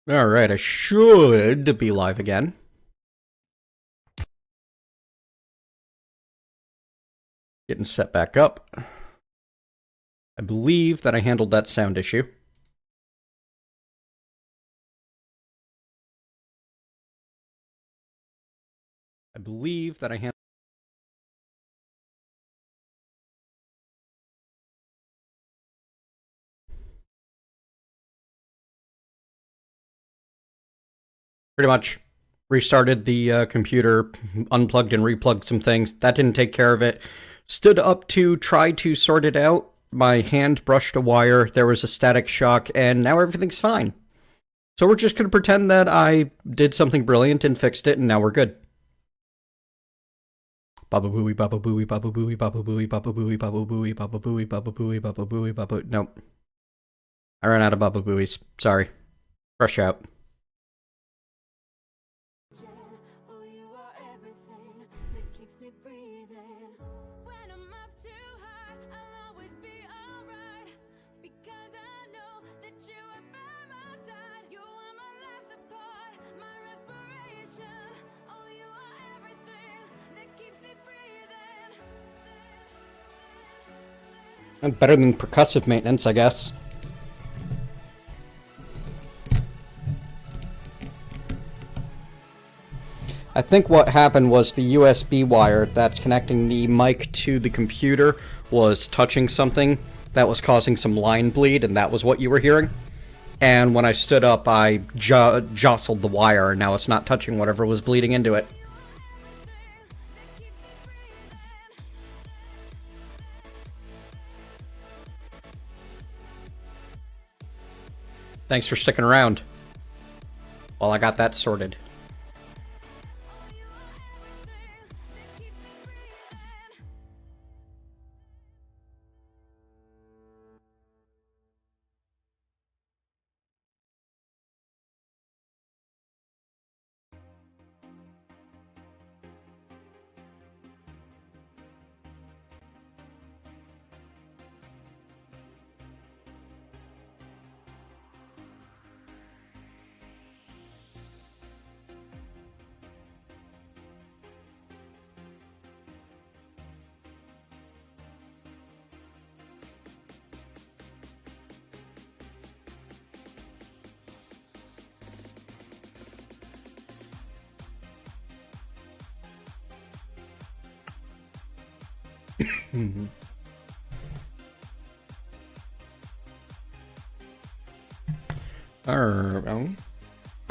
Alright, I should be live again. Getting set back up. I believe that I handled that sound issue. I believe that I handled... Pretty much restarted the computer, unplugged and replugged some things. That didn't take care of it. Stood up to try to sort it out. My hand brushed a wire, there was a static shock, and now everything's fine. So we're just going to pretend that I did something brilliant and fixed it, and now we're good. Baba booey, baba booey, baba booey, baba booey, baba booey, baba booey, baba booey, baba booey, baba booey, baba... Nope. I ran out of baba booies. Sorry. Fresh out. Better than percussive maintenance, I guess. I think what happened was the USB wire that's connecting the mic to the computer was touching something that was causing some line bleed, and that was what you were hearing. And when I stood up, I jostled the wire, and now it's not touching whatever was bleeding into it. Thanks for sticking around while I got that sorted.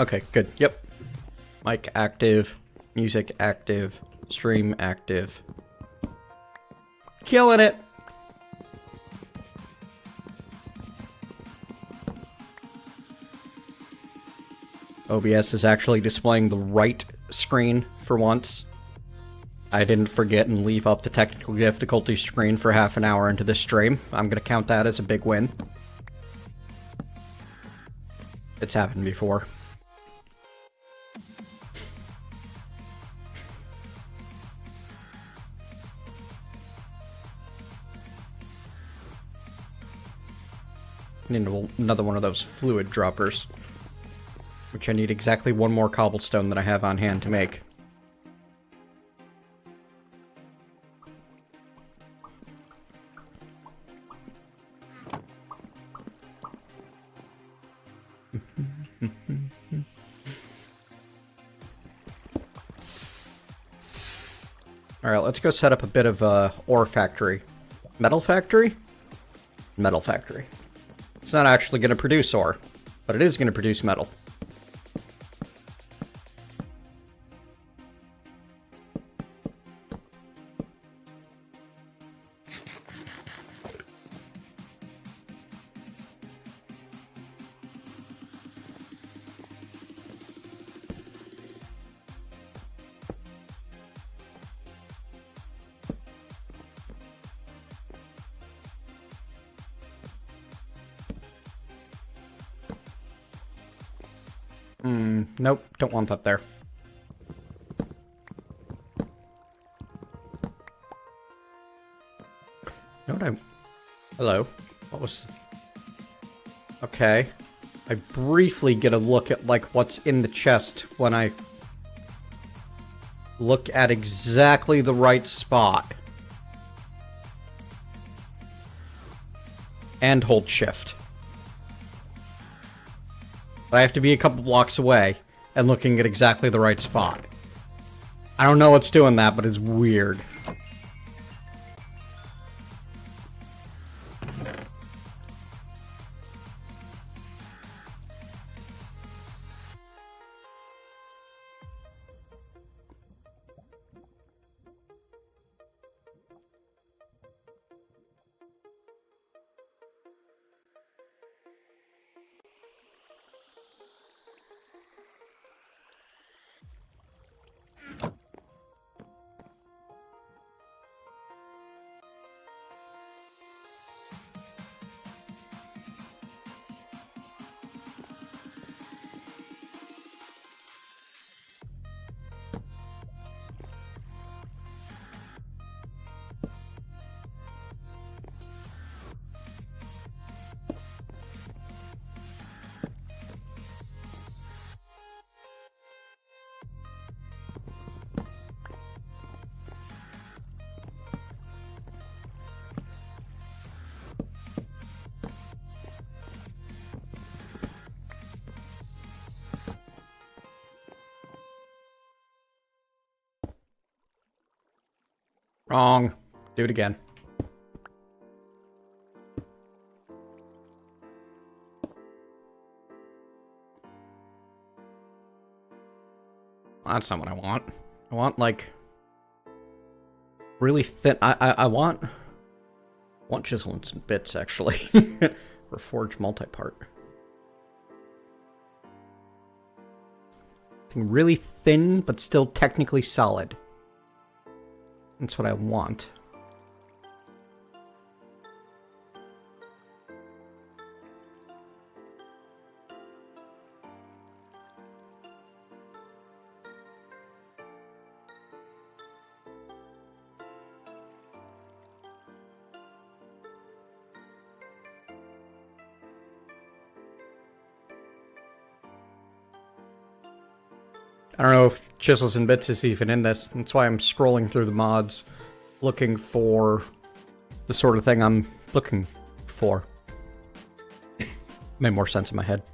Okay, good. Yep. Mic active, music active, stream active. Killing it! OBS is actually displaying the right screen for once. I didn't forget and leave up the technical difficulty screen for half an hour into this stream. I'm gonna count that as a big win. It's happened before. I need another one of those fluid droppers, which I need exactly one more cobblestone that I have on hand to make. Alright, let's go set up a bit of a ore factory. Metal factory? Metal factory. It's not actually going to produce ore, but it is going to produce metal. Nope, don't want that there. You know what Hello? What was... Okay. I briefly get a look at, like, what's in the chest when I look at exactly the right spot. And hold shift. But I have to be a couple blocks away and looking at exactly the right spot. I don't know what's doing that, but it's weird. Wrong. Do it again. That's not what I want. I want, like, really thin. I want chisels and bits, actually. Or forge multi-part. Something really thin, but still technically solid. That's what I want. I don't know if Chisels and Bits is even in this. That's why I'm scrolling through the mods, looking for the sort of thing I'm looking for. Made more sense in my head.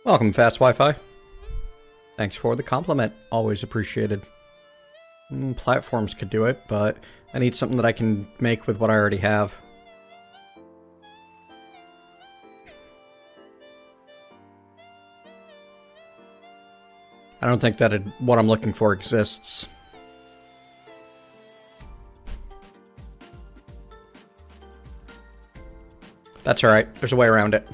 Welcome, Fast Wi-Fi. Thanks for the compliment. Always appreciated. Platforms could do it, but I need something that I can make with what I already have. I don't think that what I'm looking for exists. That's alright. There's a way around it.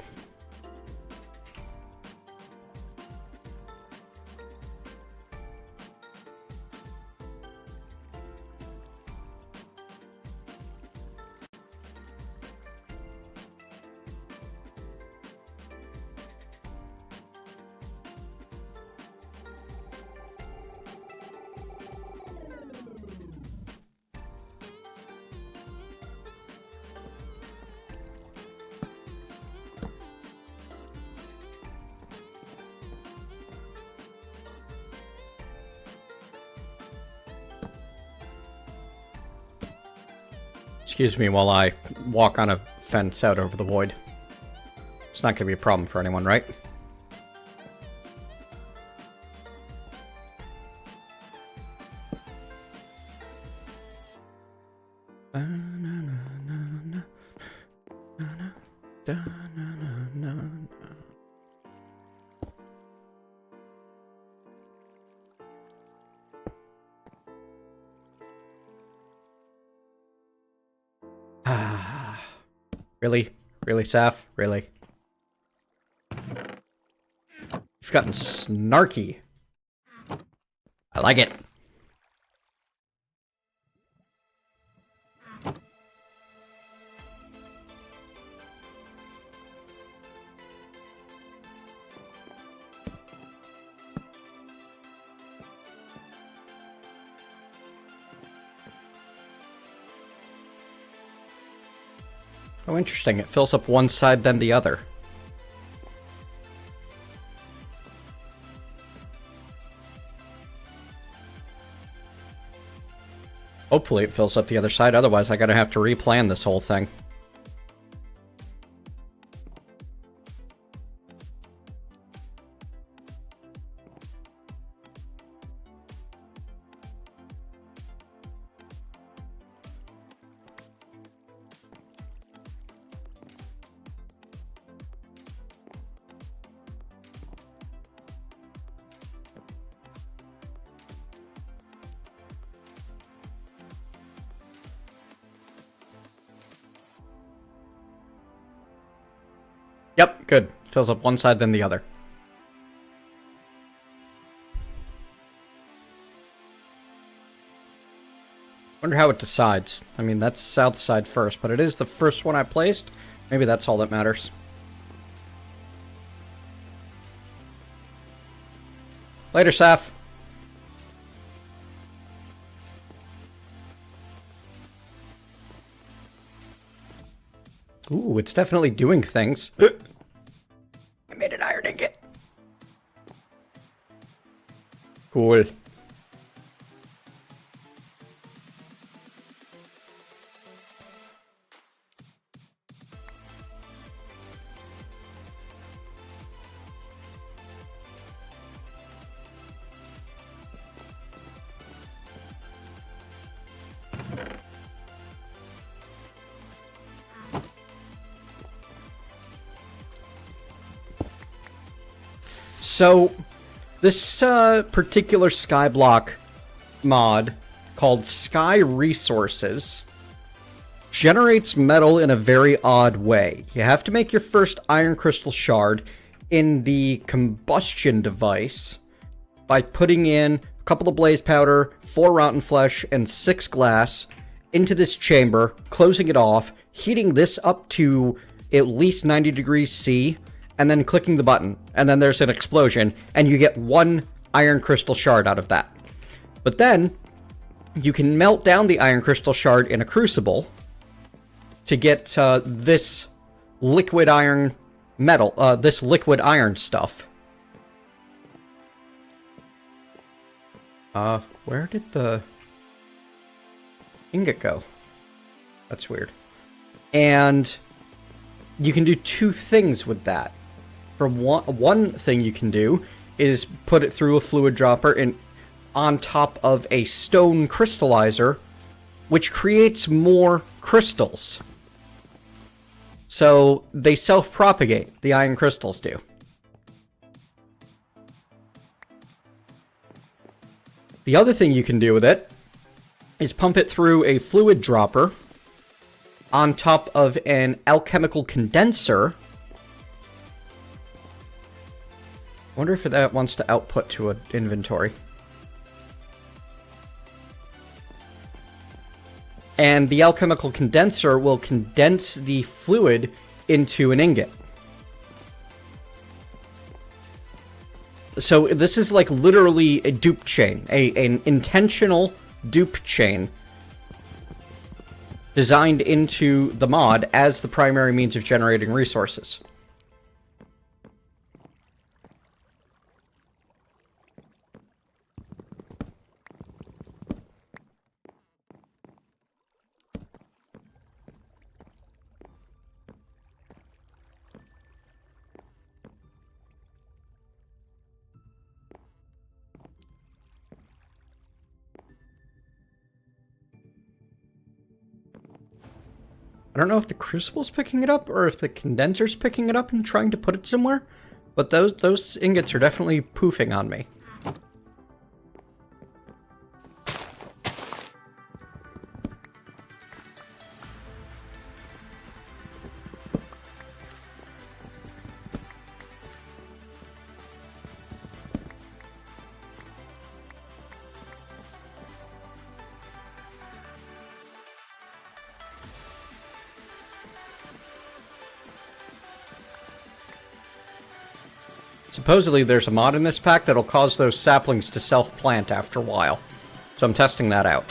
Excuse me while I walk on a fence out over the void. It's not going to be a problem for anyone, right? Really? Really, Saf? Really? You've gotten snarky. I like it. Oh, interesting. It fills up one side, then the other. Hopefully it fills up the other side, otherwise I gotta have to replan this whole thing. Yep, good. Fills up one side, then the other. Wonder how it decides. I mean, that's south side first, but it is the first one I placed. Maybe that's all that matters. Later, Saf. Ooh, it's definitely doing things. I made an iron ingot. Cool. So, this particular skyblock mod, called Sky Resources, generates metal in a very odd way. You have to make your first iron crystal shard in the combustion device by putting in a couple of blaze powder, 4 rotten flesh, and 6 glass into this chamber, closing it off, heating this up to at least 90 degrees C, and then clicking the button, and then there's an explosion, and you get 1 iron crystal shard out of that. But then, you can melt down the iron crystal shard in a crucible to get this liquid iron metal, this liquid iron stuff. Where did the ingot go? That's weird. And you can do 2 things with that. For one thing you can do is put it through a fluid dropper and on top of a stone crystallizer, which creates more crystals. So they self-propagate, the iron crystals do. The other thing you can do with it is pump it through a fluid dropper on top of an alchemical condenser. I wonder if that wants to output to an inventory. And the alchemical condenser will condense the fluid into an ingot. So this is like literally a dupe chain, an intentional dupe chain designed into the mod as the primary means of generating resources. I don't know if the crucible's picking it up or if the condenser's picking it up and trying to put it somewhere, but those ingots are definitely poofing on me. Supposedly there's a mod in this pack that'll cause those saplings to self-plant after a while. So I'm testing that out.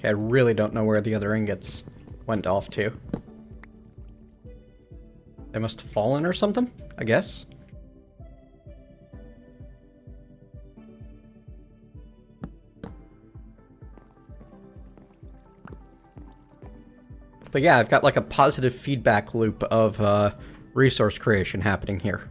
Okay, I really don't know where the other ingots went off to. They must have fallen or something, I guess. But yeah, I've got like a positive feedback loop of resource creation happening here.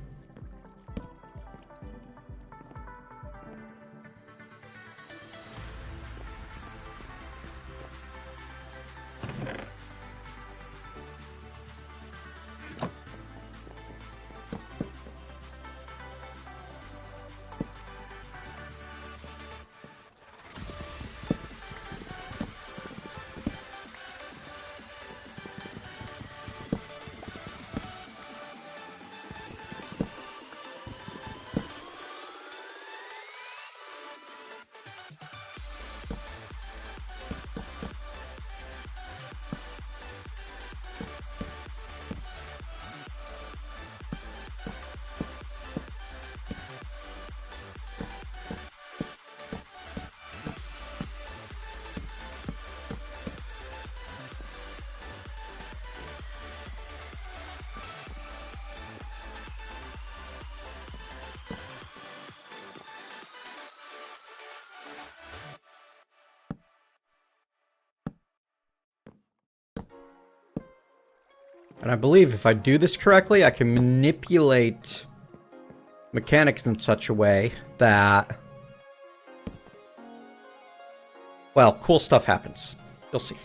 And I believe if I do this correctly, I can manipulate mechanics in such a way that, well, cool stuff happens. You'll see.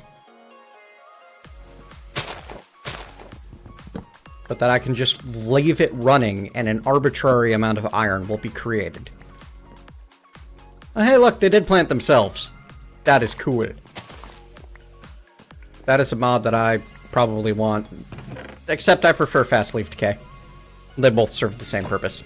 But that I can just leave it running and an arbitrary amount of iron will be created. Oh, hey, look, they did plant themselves. That is cool. That is a mod that I probably want. Except I prefer fast leaf decay. They both serve the same purpose.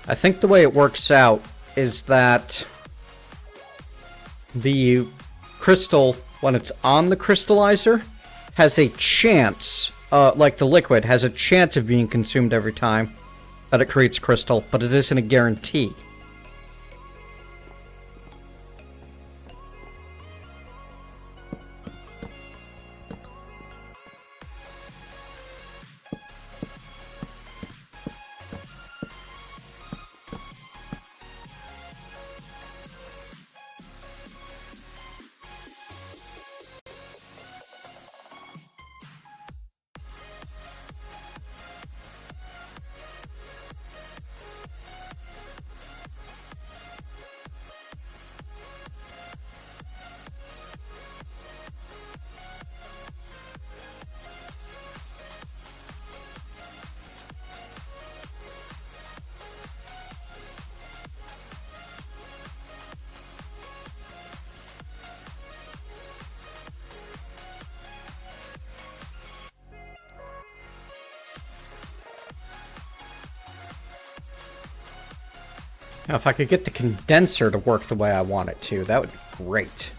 I think the way it works out is that the crystal, when it's on the crystallizer, has a chance, like the liquid, has a chance of being consumed every time that it creates crystal, but it isn't a guarantee. Now, if I could get the condenser to work the way I want it to, that would be great.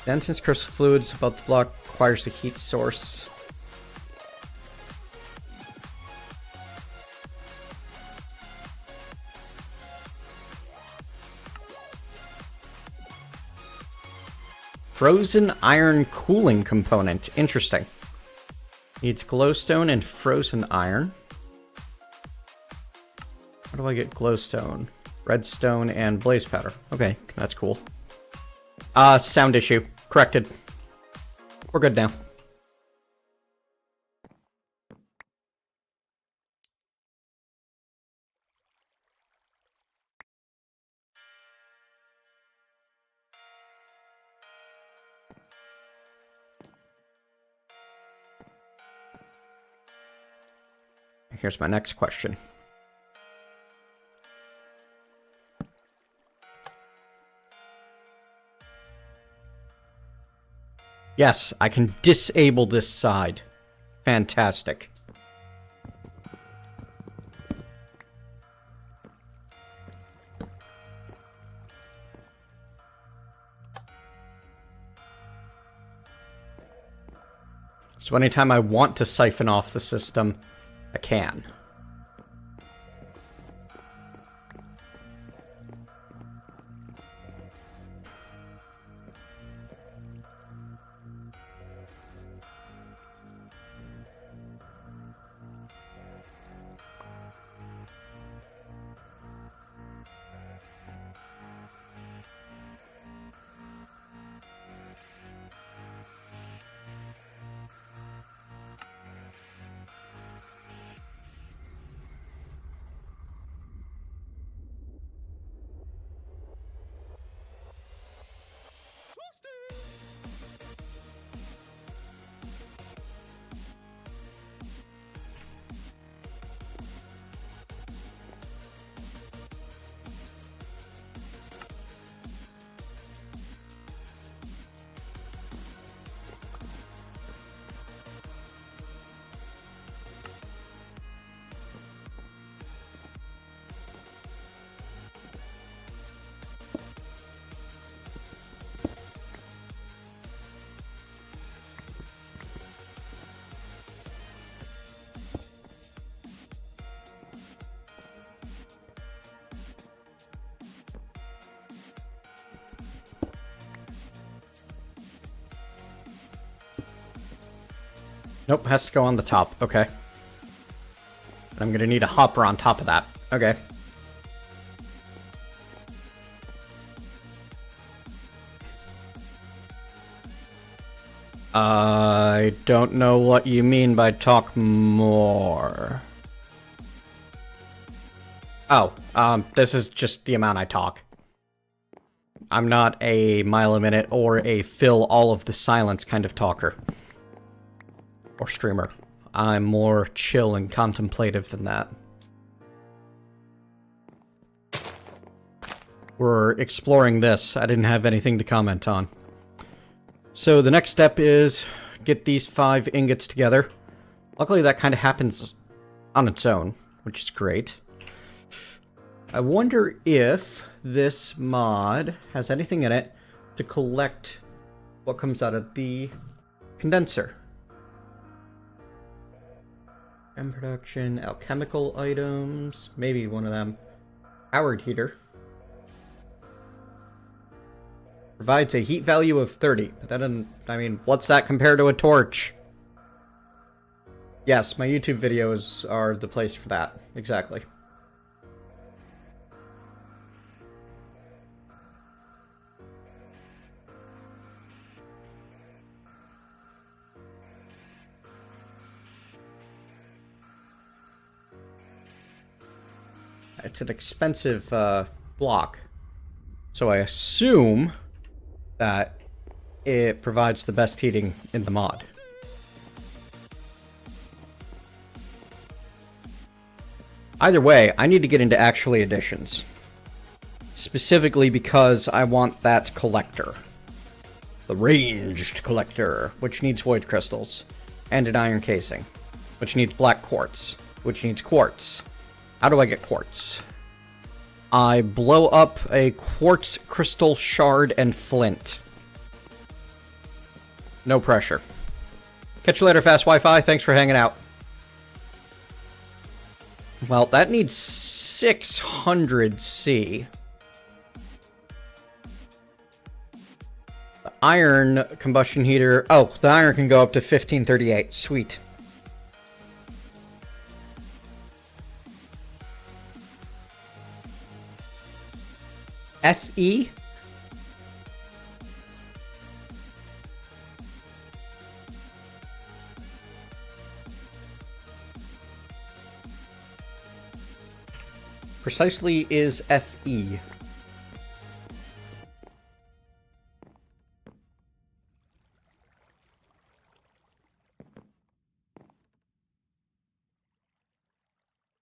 Denseness crystal fluids above the block requires the heat source. Frozen iron cooling component. Interesting. Needs glowstone and frozen iron. How do I get glowstone? Redstone and blaze powder. Okay, that's cool. Sound issue. Corrected. We're good now. Here's my next question. Yes, I can disable this side. Fantastic. So anytime I want to siphon off the system, I can. Nope, has to go on the top. Okay. I'm gonna need a hopper on top of that. Okay. I don't know what you mean by talk more. Oh, this is just the amount I talk. I'm not a mile a minute or a fill all of the silence kind of talker. Or streamer. I'm more chill and contemplative than that. We're exploring this. I didn't have anything to comment on. So the next step is get these 5 ingots together. Luckily that kind of happens on its own, which is great. I wonder if this mod has anything in it to collect what comes out of the condenser. M production, alchemical items, maybe one of them. Powered heater. Provides a heat value of 30, but that doesn't, I mean, what's that compared to a torch? Yes, my YouTube videos are the place for that, exactly. It's an expensive block, so I assume that it provides the best heating in the mod. Either way, I need to get into actually additions. Specifically because I want that collector. The ranged collector, which needs void crystals. And an iron casing, which needs black quartz, which needs quartz. How do I get quartz? I blow up a quartz crystal shard and flint. No pressure. Catch you later, Fast Wi-Fi. Thanks for hanging out. Well, that needs 600 C. The iron combustion heater... Oh, the iron can go up to 1538. Sweet. FE? Precisely is FE.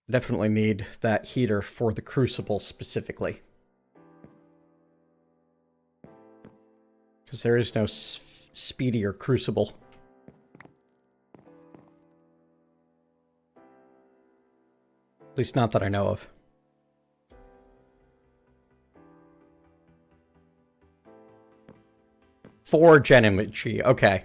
Definitely need that heater for the crucible specifically. Because there is no speedier crucible. At least not that I know of. For Gen Energy, okay.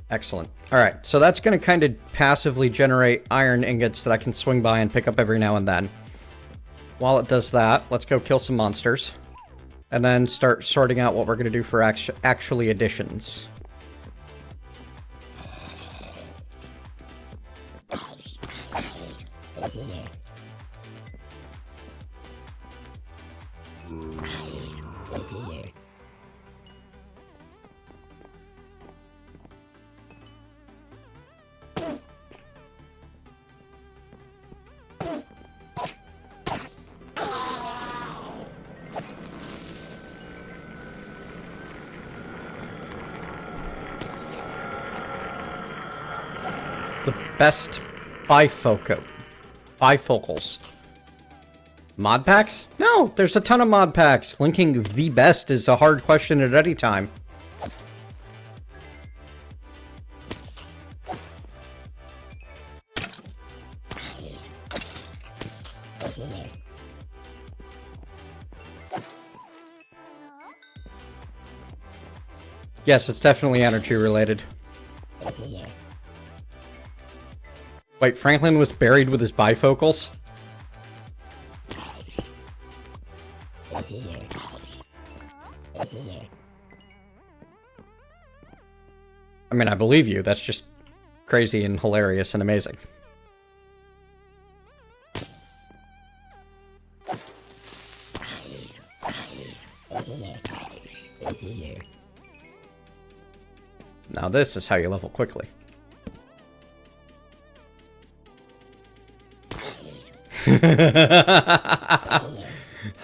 Excellent. Alright, so that's going to kind of passively generate iron ingots that I can swing by and pick up every now and then. While it does that, let's go kill some monsters. And then start sorting out what we're going to do for actually additions. Best bifocals. Mod packs? No, there's a ton of mod packs. Linking the best is a hard question at any time. Yes, it's definitely energy related. Wait, Franklin was buried with his bifocals? I mean, I believe you. That's just crazy and hilarious and amazing. Now this is how you level quickly.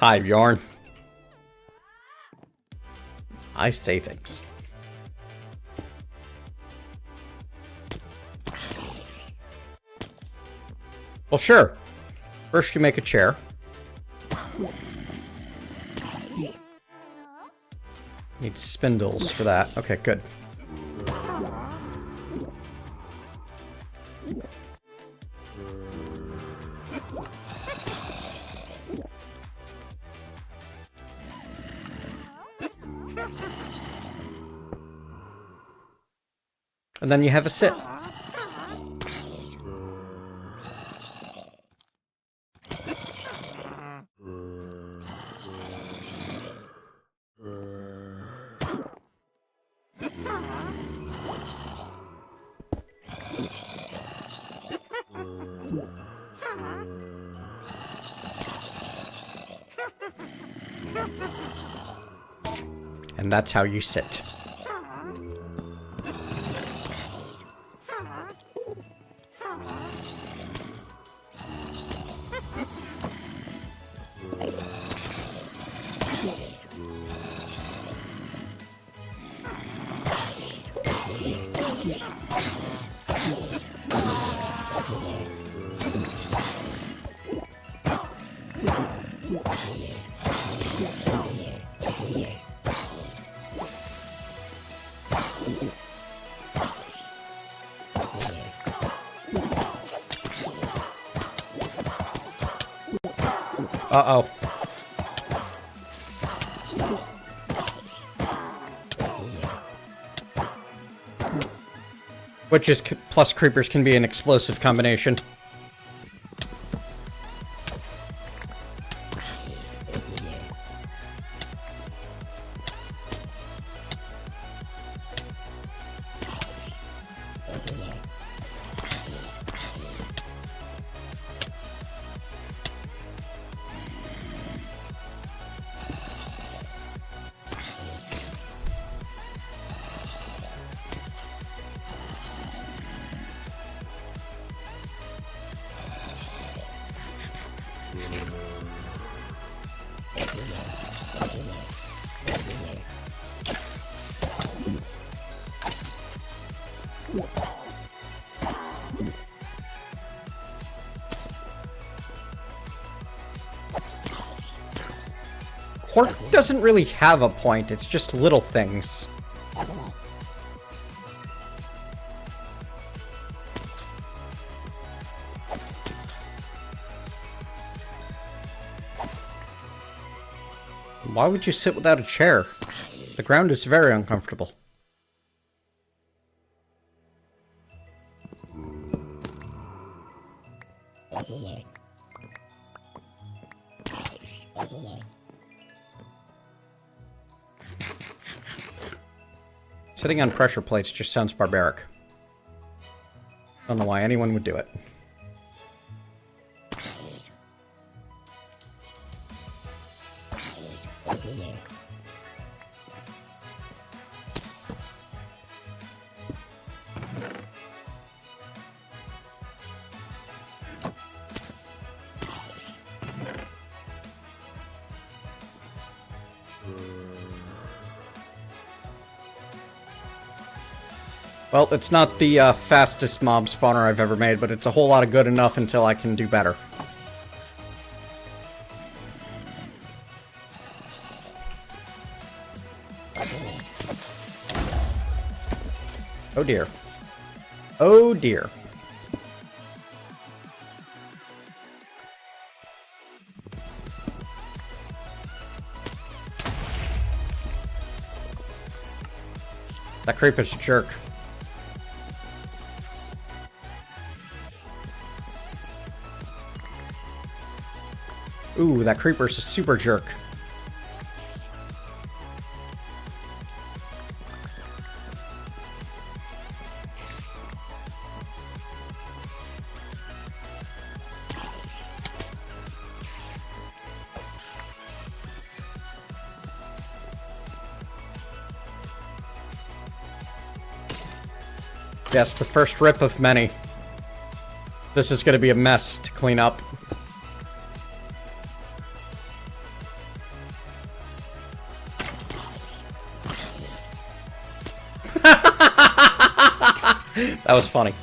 Hi, Bjorn. I say things. Well, sure. First you make a chair. Need spindles for that. Okay, good. And then you have a sit. And that's how you sit. Uh-oh. Witches plus creepers can be an explosive combination. Quark doesn't really have a point, it's just little things. Why would you sit without a chair? The ground is very uncomfortable. Sitting on pressure plates just sounds barbaric. Don't know why anyone would do it. Well, it's not the fastest mob spawner I've ever made, but it's a whole lot of good enough until I can do better. Oh dear. Oh dear. That creeper's a jerk. Ooh, that creeper's a super jerk. Yes, the first rip of many. This is going to be a mess to clean up. That was funny.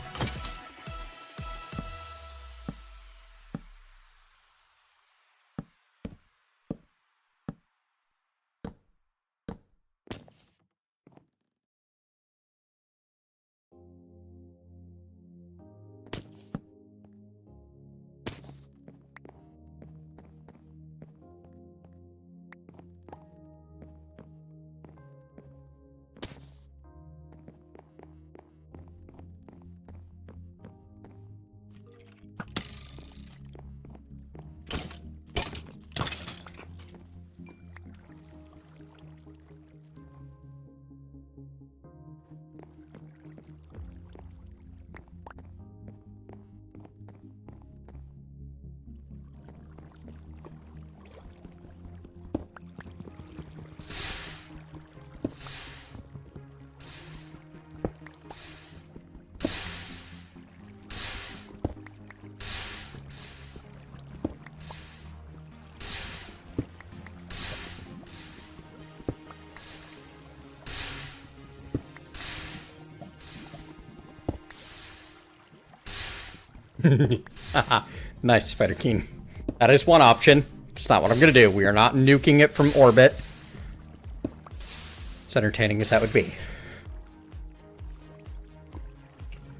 Nice, Spider King. That is one option. It's not what I'm gonna do. We are not nuking it from orbit. As entertaining as that would be.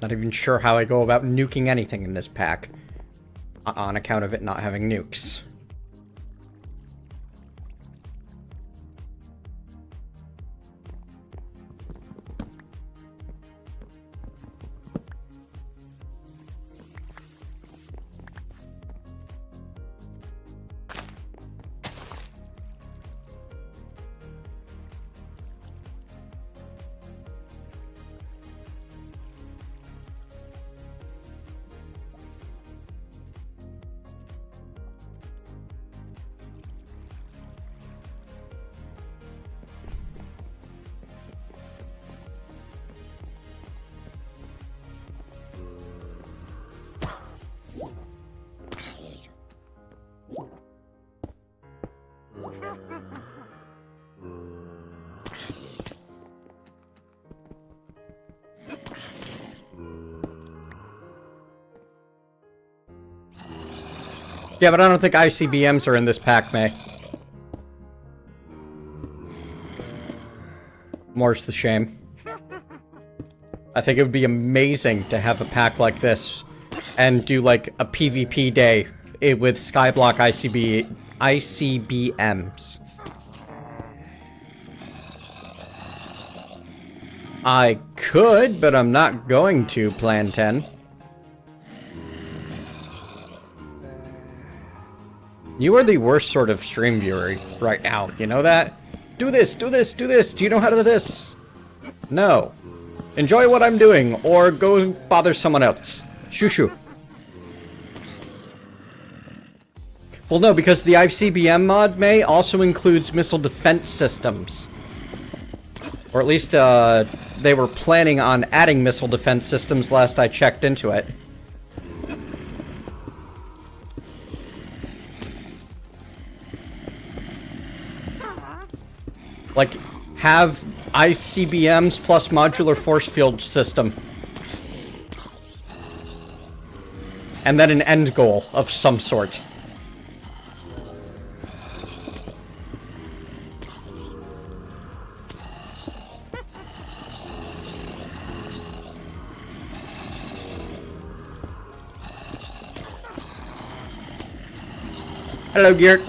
Not even sure how I go about nuking anything in this pack. On account of it not having nukes. Yeah, but I don't think ICBMs are in this pack, May. More's the shame. I think it would be amazing to have a pack like this and do like a PvP day with Skyblock ICBMs. I could, but I'm not going to, Plan 10. You are the worst sort of stream viewer right now, you know that? Do this, do this, do this! Do you know how to do this? No. Enjoy what I'm doing, or go bother someone else. Shoo shoo. Well, no, because the ICBM mod, May, also includes missile defense systems. Or at least, they were planning on adding missile defense systems last I checked into it. Like, have ICBMs plus modular force field system. And then an end goal of some sort. Hello, Geert.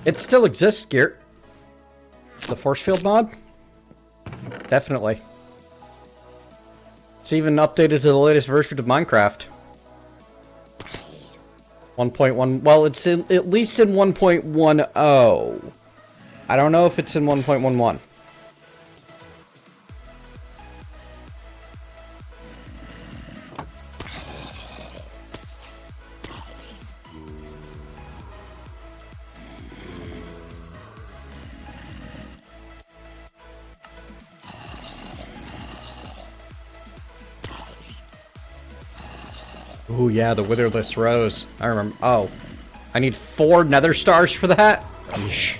It still exists, Geert. The force field mod? Definitely. It's even updated to the latest version of Minecraft. 1.1. Well, it's at least in 1.10. I don't know if it's in 1.11. Ooh, yeah, the Witherless Rose. I remember. Oh. I need 4 nether stars for that? Yeesh.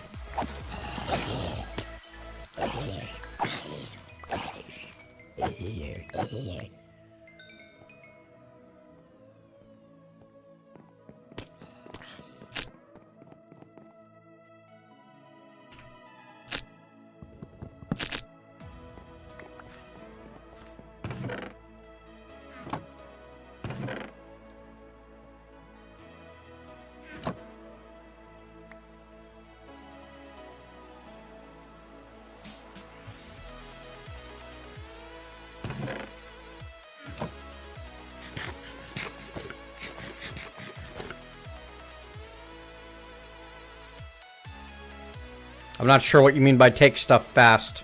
I'm not sure what you mean by take stuff fast.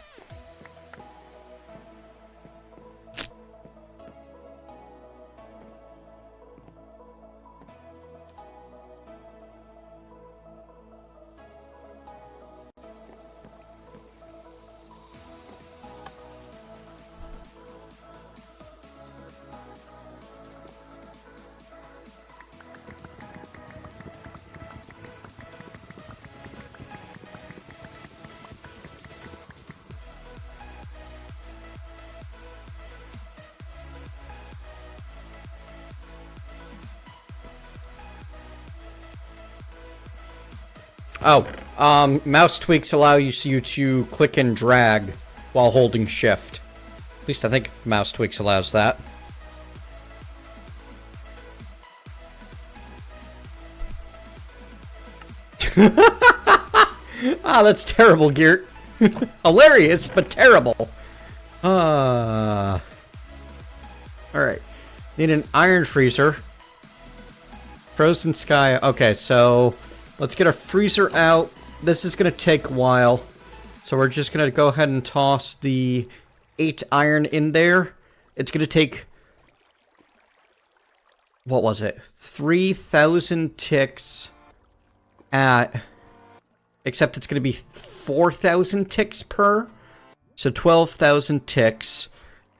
Oh, mouse tweaks allow you to click and drag while holding shift. At least I think mouse tweaks allows that. Ah, that's terrible, Geert. Hilarious, but terrible. Alright. Need an iron freezer. Frozen sky. Okay, so let's get our freezer out. This is going to take a while. So we're just going to go ahead and toss the 8 iron in there. It's going to take... what was it? 3,000 ticks at... except it's going to be 4,000 ticks per. So 12,000 ticks.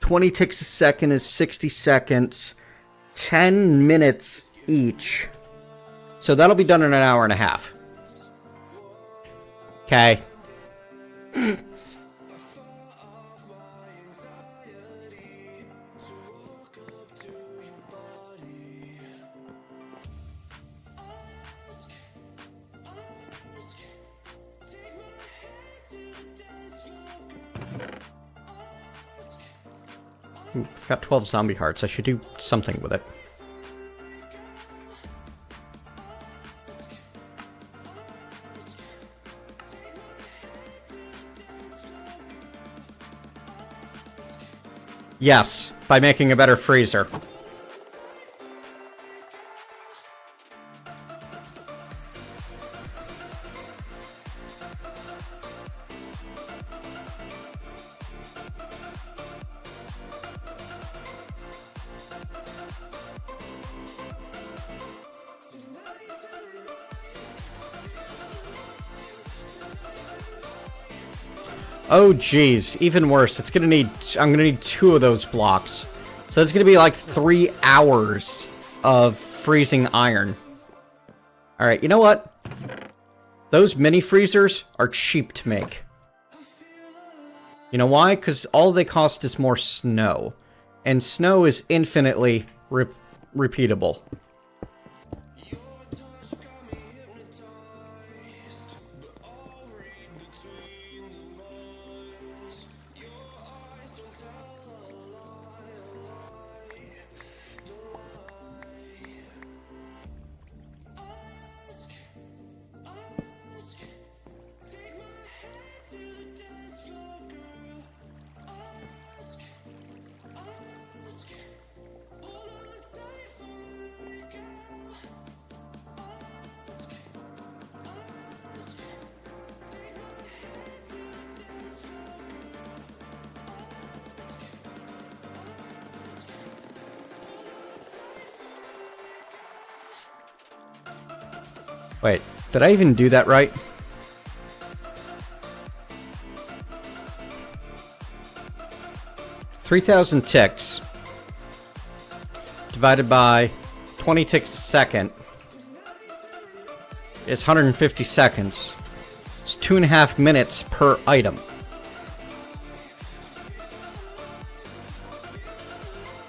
20 ticks a second is 60 seconds. 10 minutes each. So that'll be done in an hour and a half. Okay. Ooh, I've got 12 zombie hearts. I should do something with it. Yes, by making a better freezer. Oh, geez. Even worse. It's gonna need... I'm gonna need 2 of those blocks. So it's gonna be like 3 hours of freezing iron. Alright, you know what? Those mini freezers are cheap to make. You know why? Because all they cost is more snow. And snow is infinitely repeatable. Wait, did I even do that right? $3,000 ticks divided by 20 ticks a second is 150 seconds. It's 2.5 minutes per item.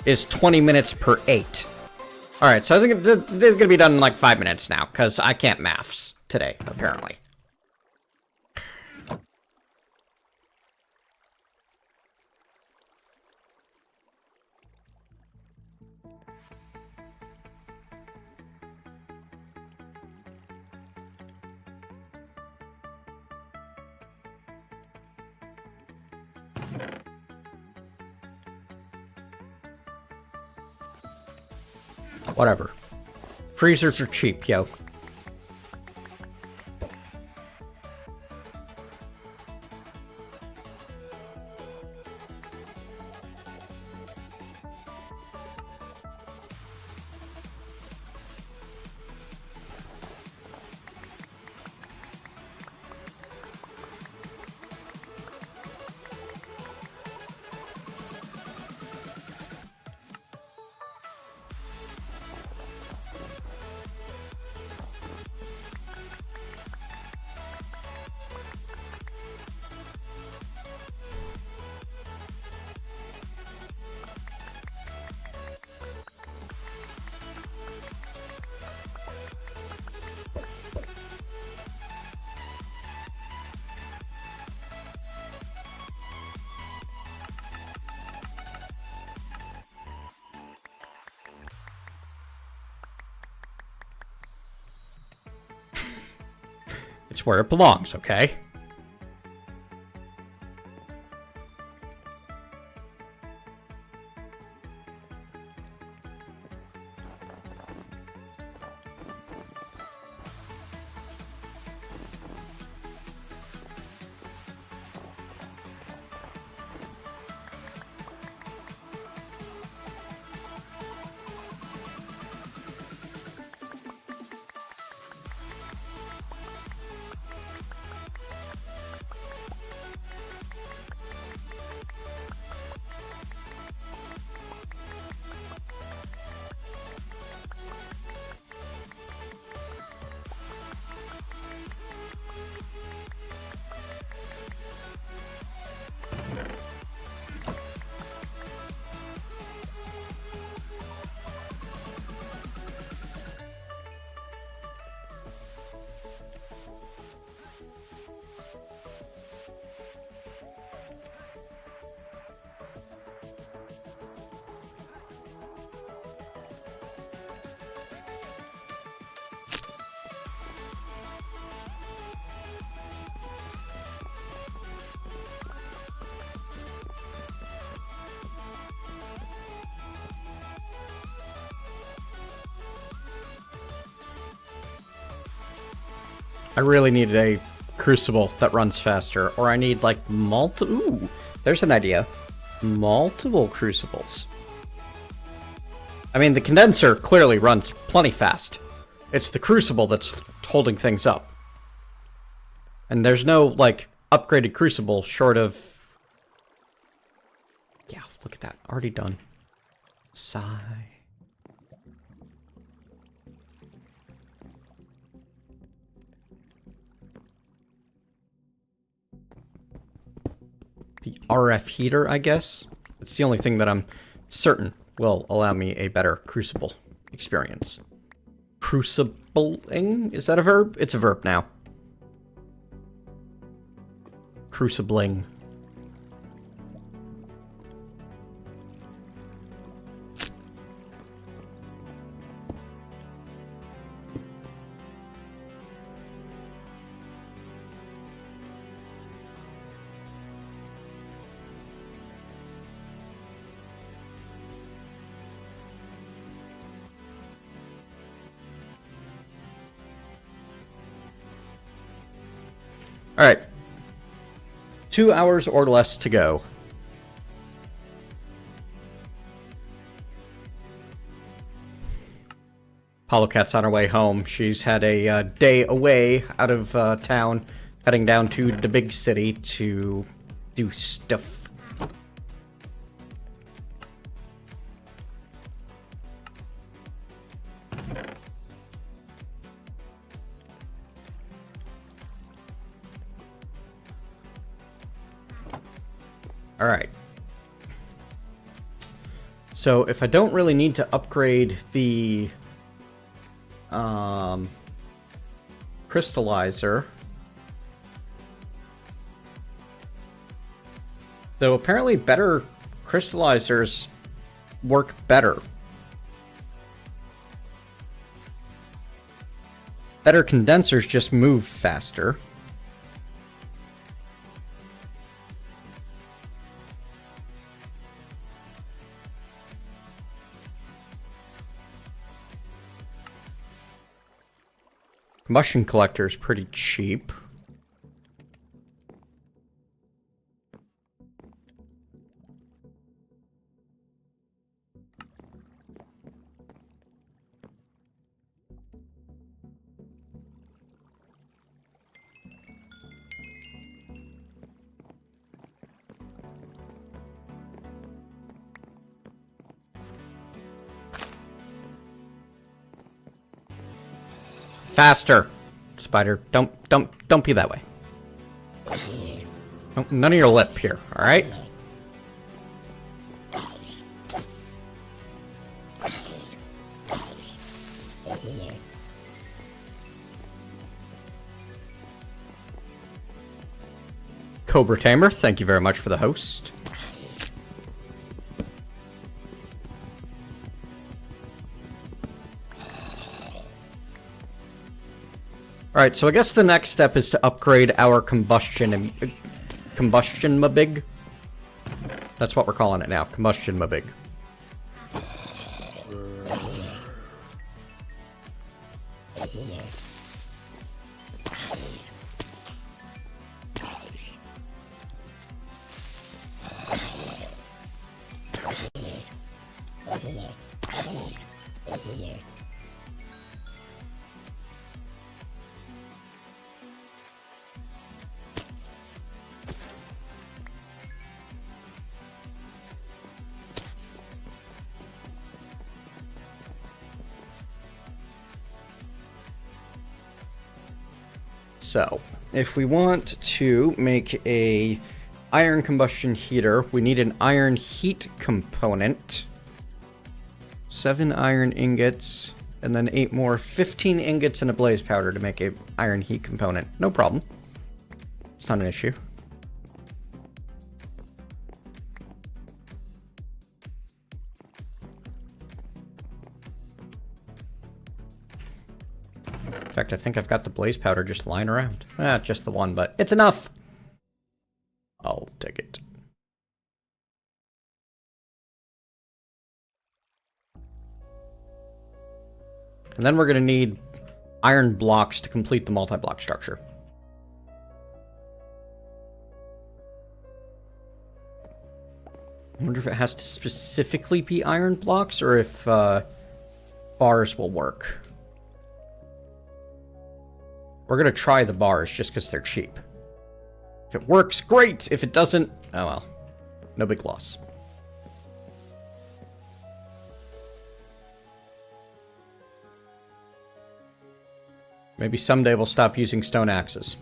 Is 20 minutes per 8. Alright, so I think this is going to be done in like 5 minutes now, because I can't maths today, apparently. Whatever. Freezers are cheap, yo. It's where it belongs, okay? I really need a crucible that runs faster, or I need like ooh, there's an idea. Multiple crucibles. I mean, the condenser clearly runs plenty fast. It's the crucible that's holding things up. And there's no, like, upgraded crucible short of... Yeah, look at that. Already done. Sigh. The RF heater, I guess. It's the only thing that I'm certain will allow me a better crucible experience. Crucibling? Is that a verb? It's a verb now. Crucibling. Alright. 2 hours or less to go. Apollo Cat's on her way home. She's had a day away out of town, heading down to the big city to do stuff. Alright. So if I don't really need to upgrade the crystallizer, though apparently better crystallizers work better. Better condensers just move faster. Combustion collector is pretty cheap. Faster, spider. Don't be that way. None of your lip here, all right? Cobra Tamer, thank you very much for the host. Alright, so I guess the next step is to upgrade our combustion mabig. That's what we're calling it now, combustion mabig. So, if we want to make a iron combustion heater, we need an iron heat component. 7 iron ingots, and then 8 more. 15 ingots and a blaze powder to make a iron heat component. No problem. It's not an issue. In fact, I think I've got the blaze powder just lying around. Just the one, but it's enough. I'll take it. And then we're going to need iron blocks to complete the multi-block structure. I wonder if it has to specifically be iron blocks or if bars will work. We're going to try the bars just because they're cheap. If it works, great. If it doesn't, oh well. No big loss. Maybe someday we'll stop using stone axes.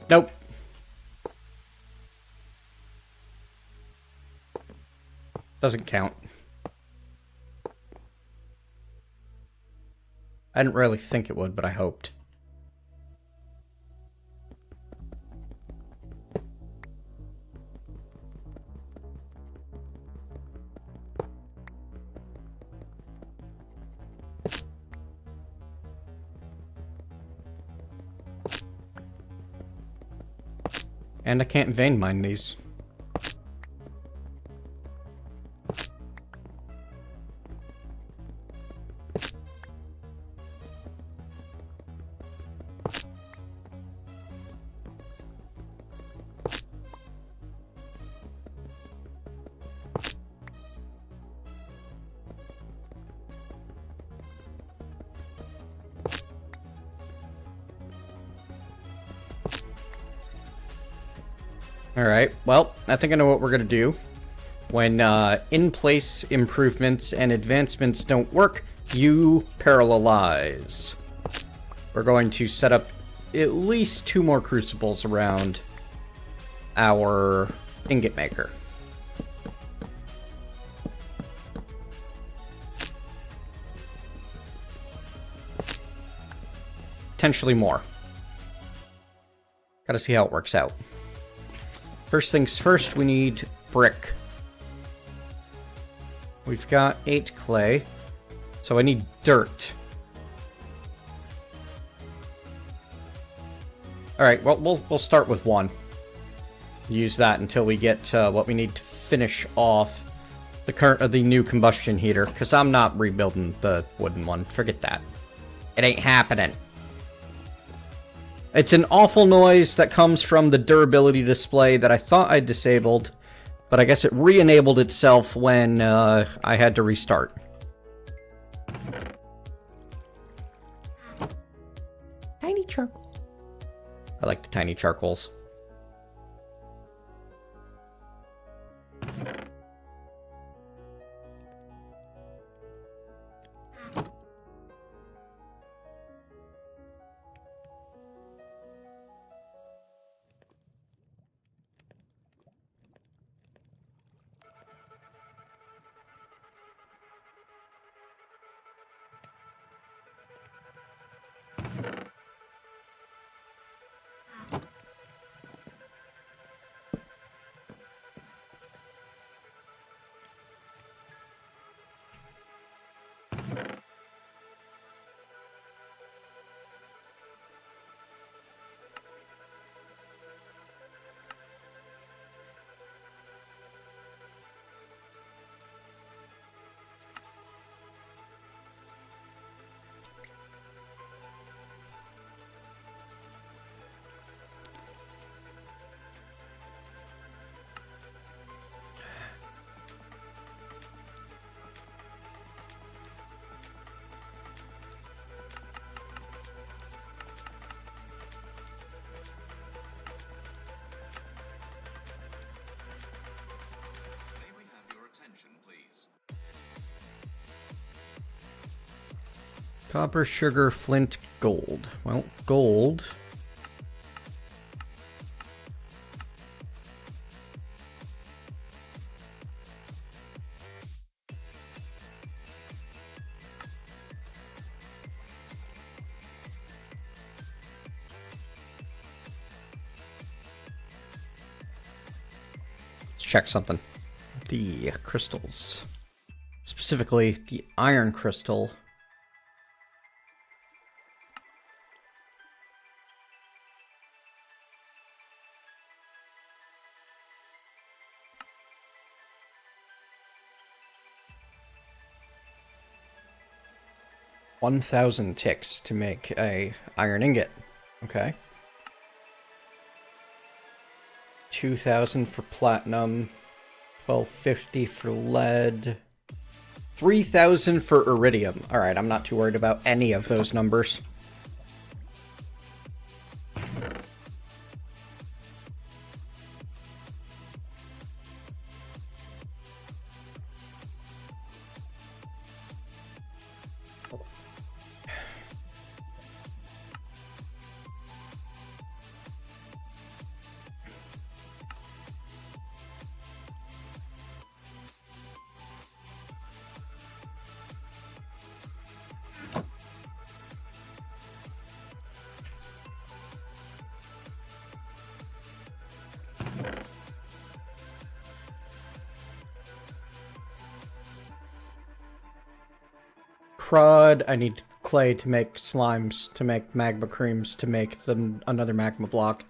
Nope. Doesn't count. I didn't really think it would, but I hoped. And I can't vein mine these. Alright, well, I think I know what we're going to do. When in-place improvements and advancements don't work, you parallelize. We're going to set up at least 2 more crucibles around our ingot maker. Potentially more. Gotta see how it works out. First things first, we need brick. We've got 8 clay, so I need dirt. Alright, well, we'll start with 1. Use that until we get what we need to finish off the new combustion heater, because I'm not rebuilding the wooden one. Forget that. It ain't happening. It's an awful noise that comes from the durability display that I thought I disabled, but I guess it re-enabled itself when I had to restart. Tiny charcoal. I like the tiny charcoals. Copper, sugar, flint, gold. Well, gold. Let's check something. The crystals. Specifically, the iron crystal. $1,000 ticks to make a iron ingot. Okay. 2,000 for platinum. 1,250 for lead. 3,000 for iridium. Alright, I'm not too worried about any of those numbers. Crud, I need clay to make slimes, to make magma creams, to make them another magma block.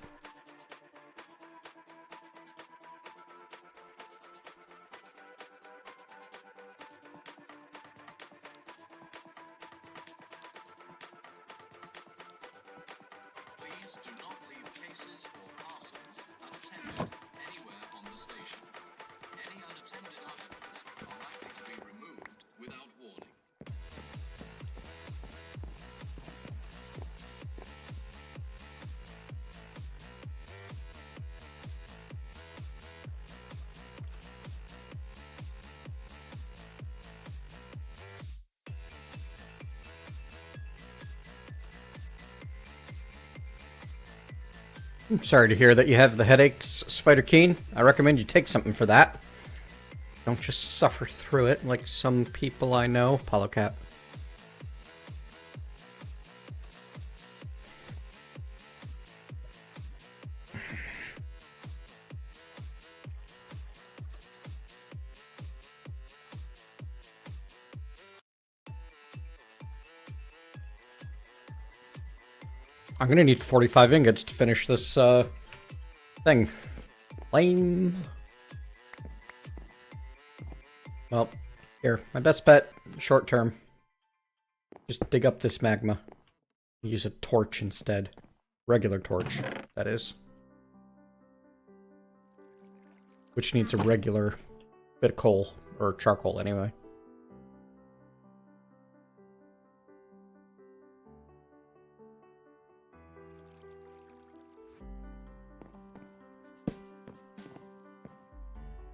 Please do not leave cases or parcels unattended anywhere on the station. Any unattended articles are likely to be removed without warning. I'm sorry to hear that you have the headaches, Spider Keen. I recommend you take something for that. Don't just suffer through it like some people I know. Apollo Cap. I'm gonna need 45 ingots to finish this, thing. Lame. Well, here. My best bet, short term. Just dig up this magma. Use a torch instead. Regular torch, that is. Which needs a regular bit of coal. Or charcoal, anyway.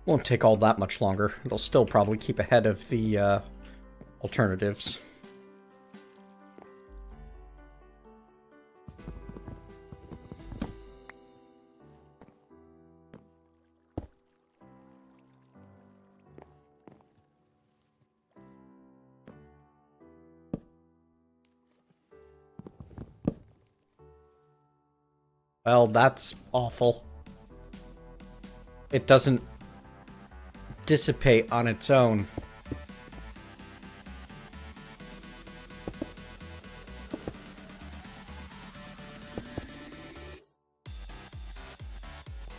Won't take all that much longer. It'll still probably keep ahead of the alternatives. Well, that's awful. It doesn't dissipate on its own.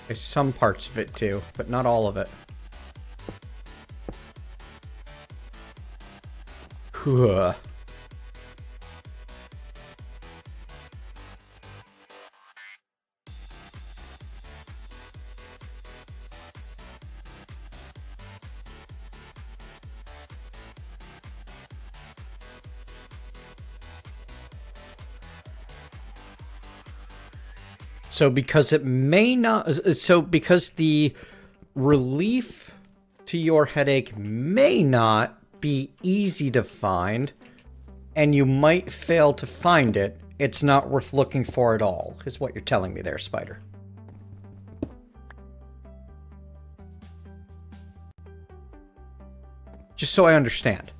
There's some parts of it too, but not all of it. Huh. So because it may not, so because the relief to your headache may not be easy to find, and you might fail to find it, it's not worth looking for at all, is what you're telling me there, Spider. Just so I understand.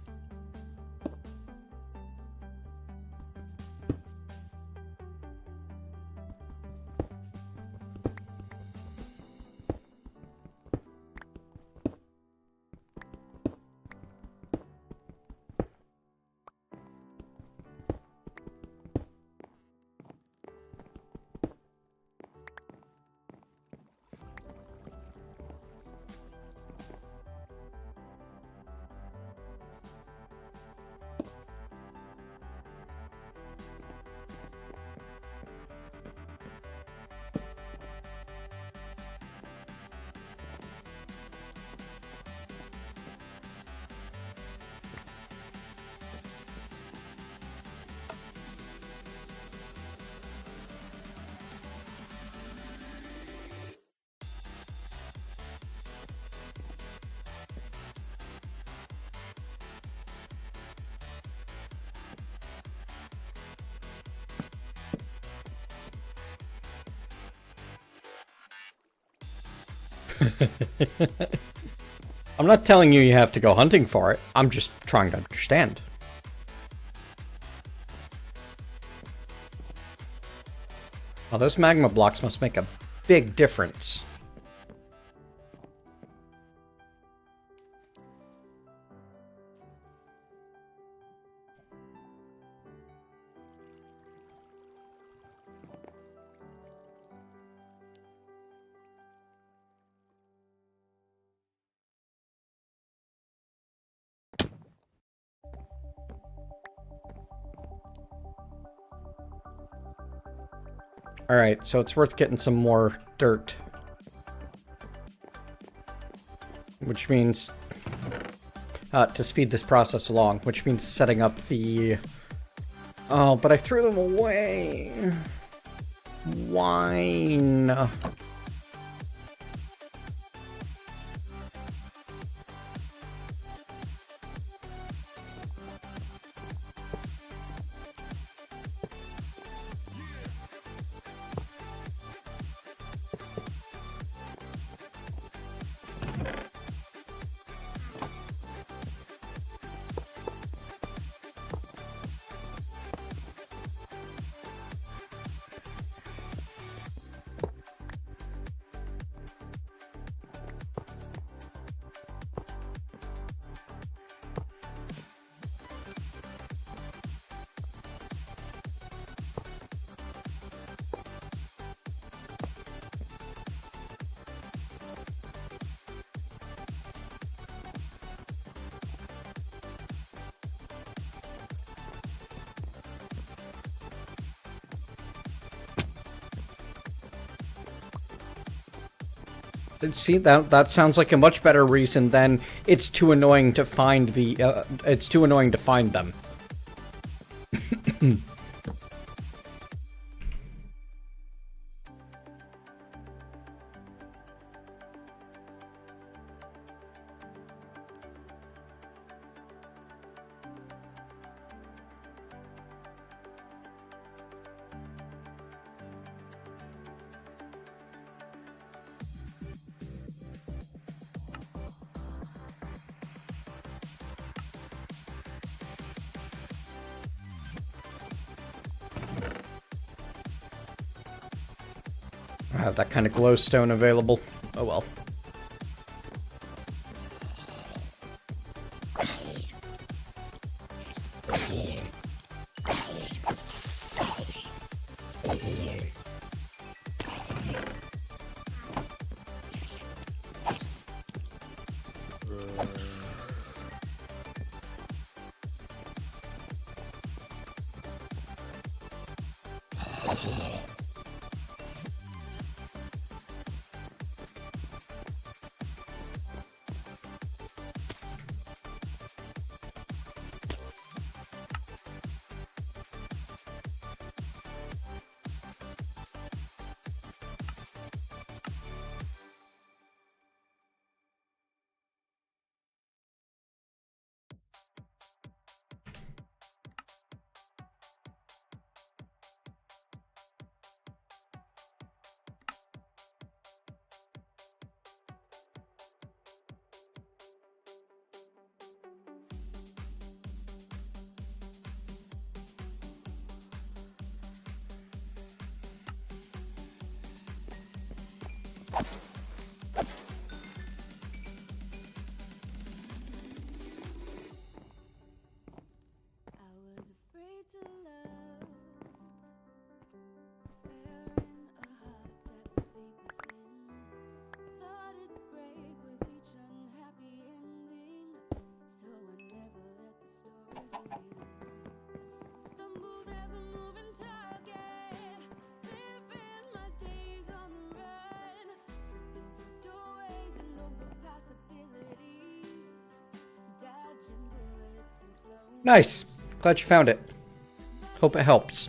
I'm not telling you have to go hunting for it. I'm just trying to understand. Well, those magma blocks must make a big difference. Alright, so it's worth getting some more dirt. Which means... to speed this process along, which means setting up the... Oh, but I threw them away. Wine. See, that sounds like a much better reason than it's too annoying to find the, it's too annoying to find them. I have that kind of glowstone available. Oh well. Nice. Glad you found it. Hope it helps.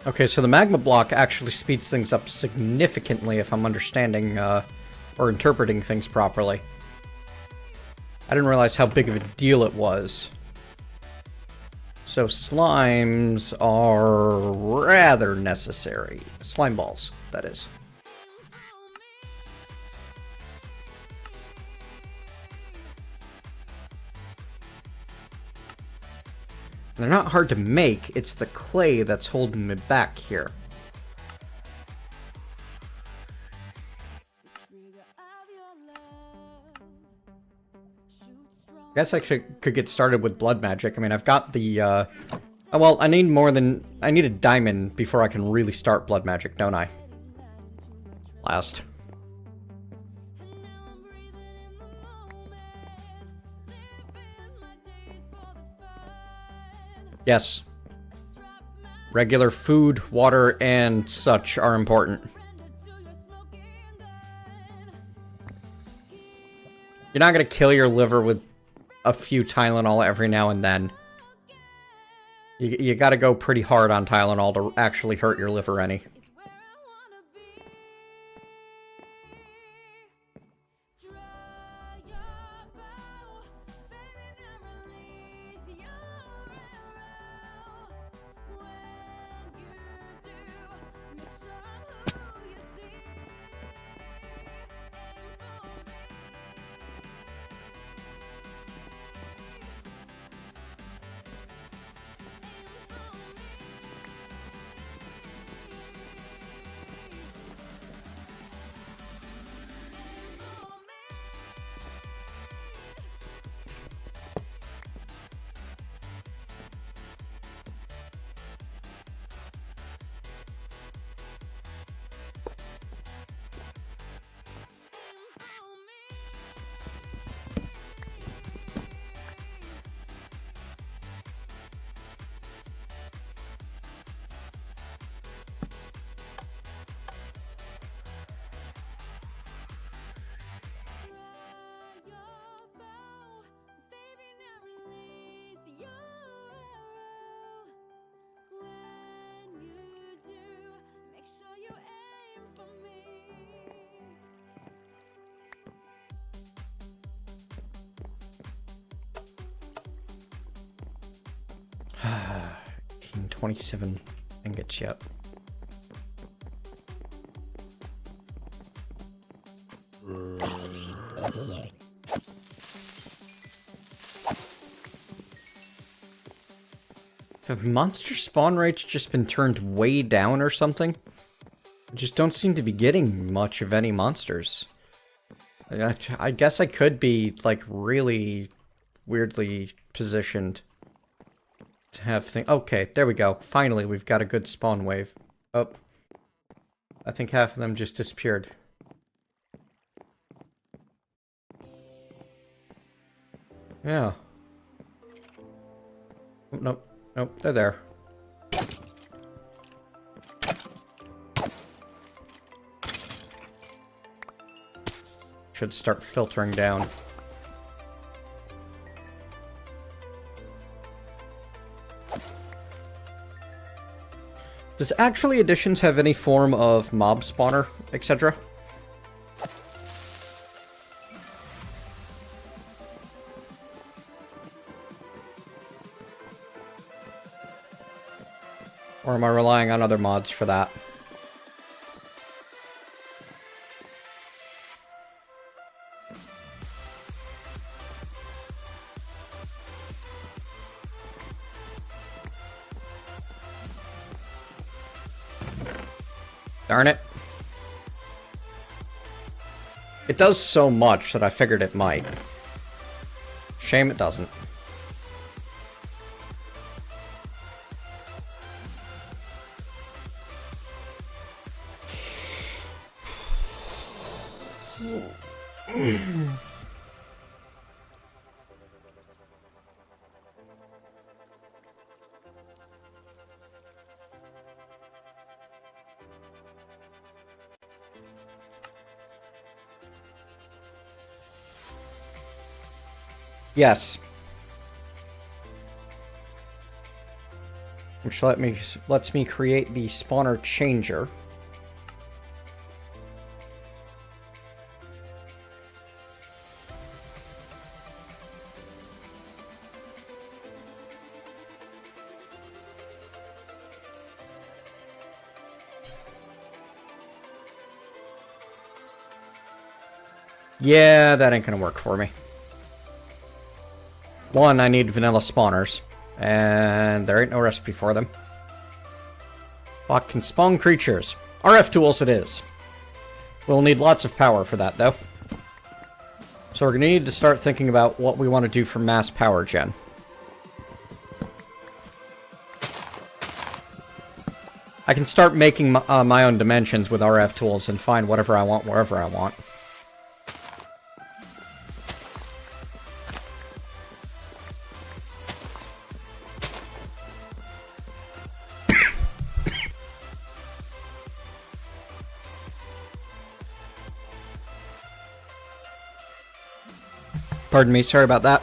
Okay, so the magma block actually speeds things up significantly if I'm understanding or interpreting things properly. I didn't realize how big of a deal it was. So slimes are rather necessary. Slime balls, that is. They're not hard to make, it's the clay that's holding me back here. I guess I could get started with blood magic. I mean, I've got the, well, I need a diamond before I can really start blood magic, don't I? Last. Yes. Regular food, water, and such are important. You're not gonna kill your liver with a few Tylenol every now and then. You gotta go pretty hard on Tylenol to actually hurt your liver any. Ah, 27 ingots yet. Have monster spawn rates just been turned way down or something? I just don't seem to be getting much of any monsters. I guess I could be, like, really weirdly positioned to have things. Okay, there we go. Finally, we've got a good spawn wave. Oh. I think half of them just disappeared. Yeah. Oh, nope. Nope, they're there. Should start filtering down. Does actually Additions have any form of mob spawner, etc.? Or am I relying on other mods for that? Darn it. It does so much that I figured it might. Shame it doesn't. Yes. Which lets me create the spawner changer. Yeah, that ain't gonna work for me. One, I need vanilla spawners, and there ain't no recipe for them. Bot can spawn creatures. RF tools it is. We'll need lots of power for that, though. So we're gonna need to start thinking about what we want to do for mass power gen. I can start making my own dimensions with RF tools and find whatever I want wherever I want. Pardon me, sorry about that.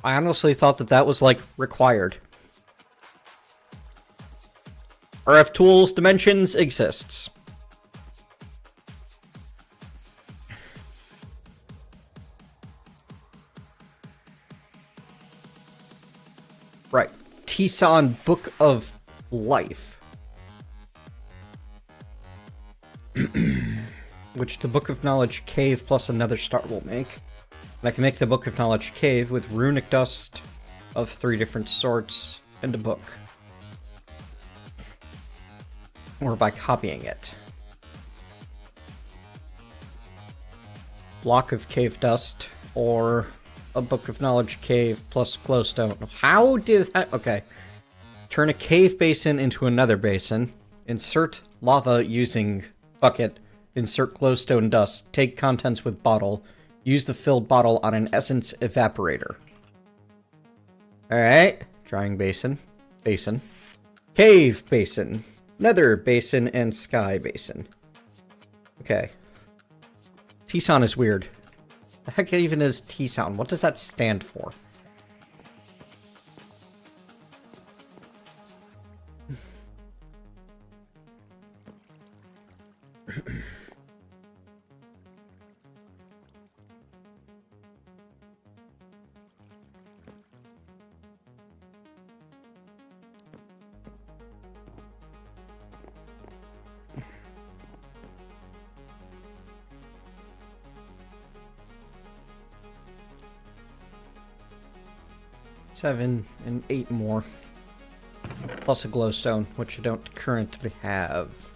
I honestly thought that was, like, required. RF tools dimensions exists. Right. Tisan Book of Life. Which the Book of Knowledge Cave plus another star will make. And I can make the Book of Knowledge Cave with runic dust of 3 different sorts and a book. Or by copying it. Block of cave dust, or a Book of Knowledge Cave plus glowstone. How did that... Okay. Turn a cave basin into another basin. Insert lava using bucket. Insert glowstone dust. Take contents with bottle. Use the filled bottle on an essence evaporator. Alright. Drying basin. Basin. Cave basin. Nether basin and sky basin. Okay. Tisan is weird. The heck even is Tisan? What does that stand for? Seven and 8 more. Plus a glowstone, which I don't currently have.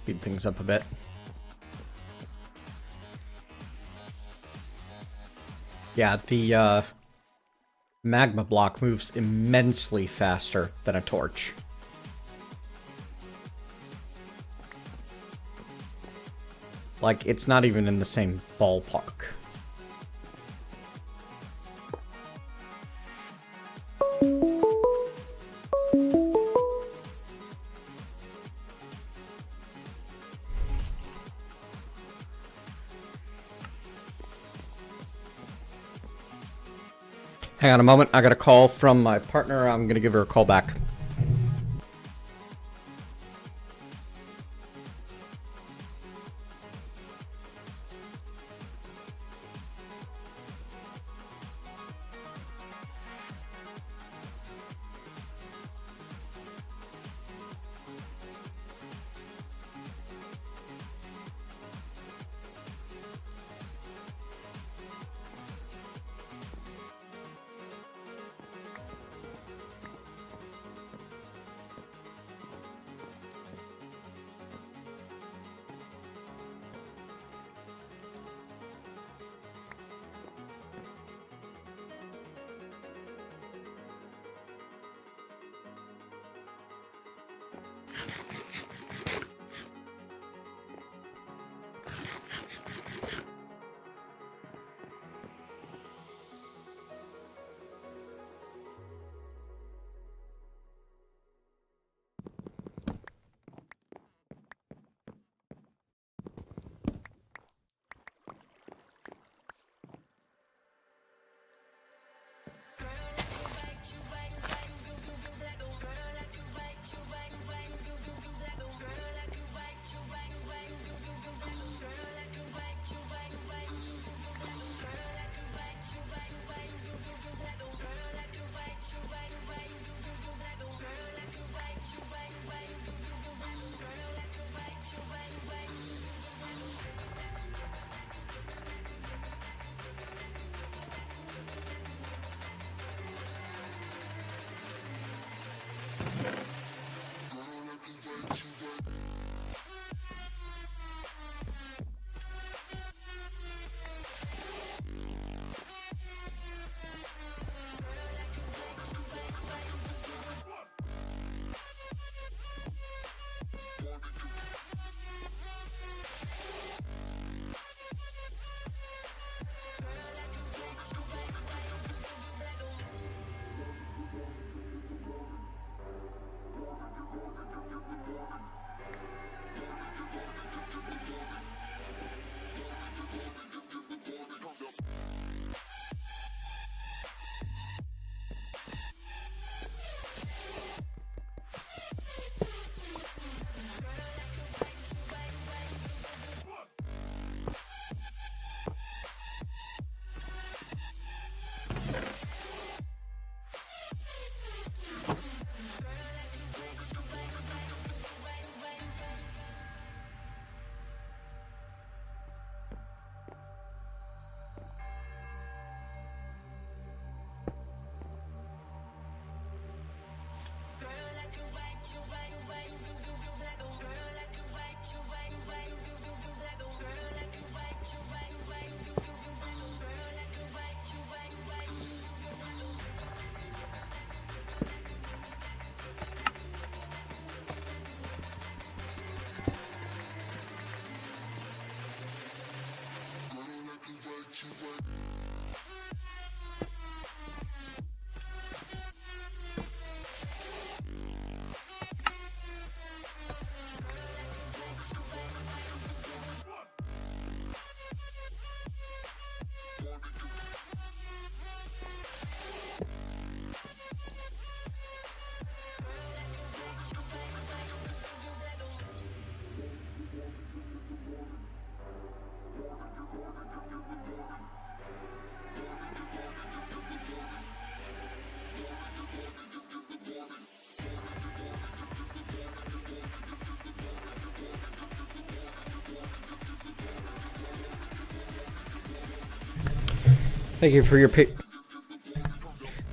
Speed things up a bit. Yeah, the magma block moves immensely faster than a torch. Like, it's not even in the same ballpark. Hang on a moment, I got a call from my partner. I'm gonna give her a call back.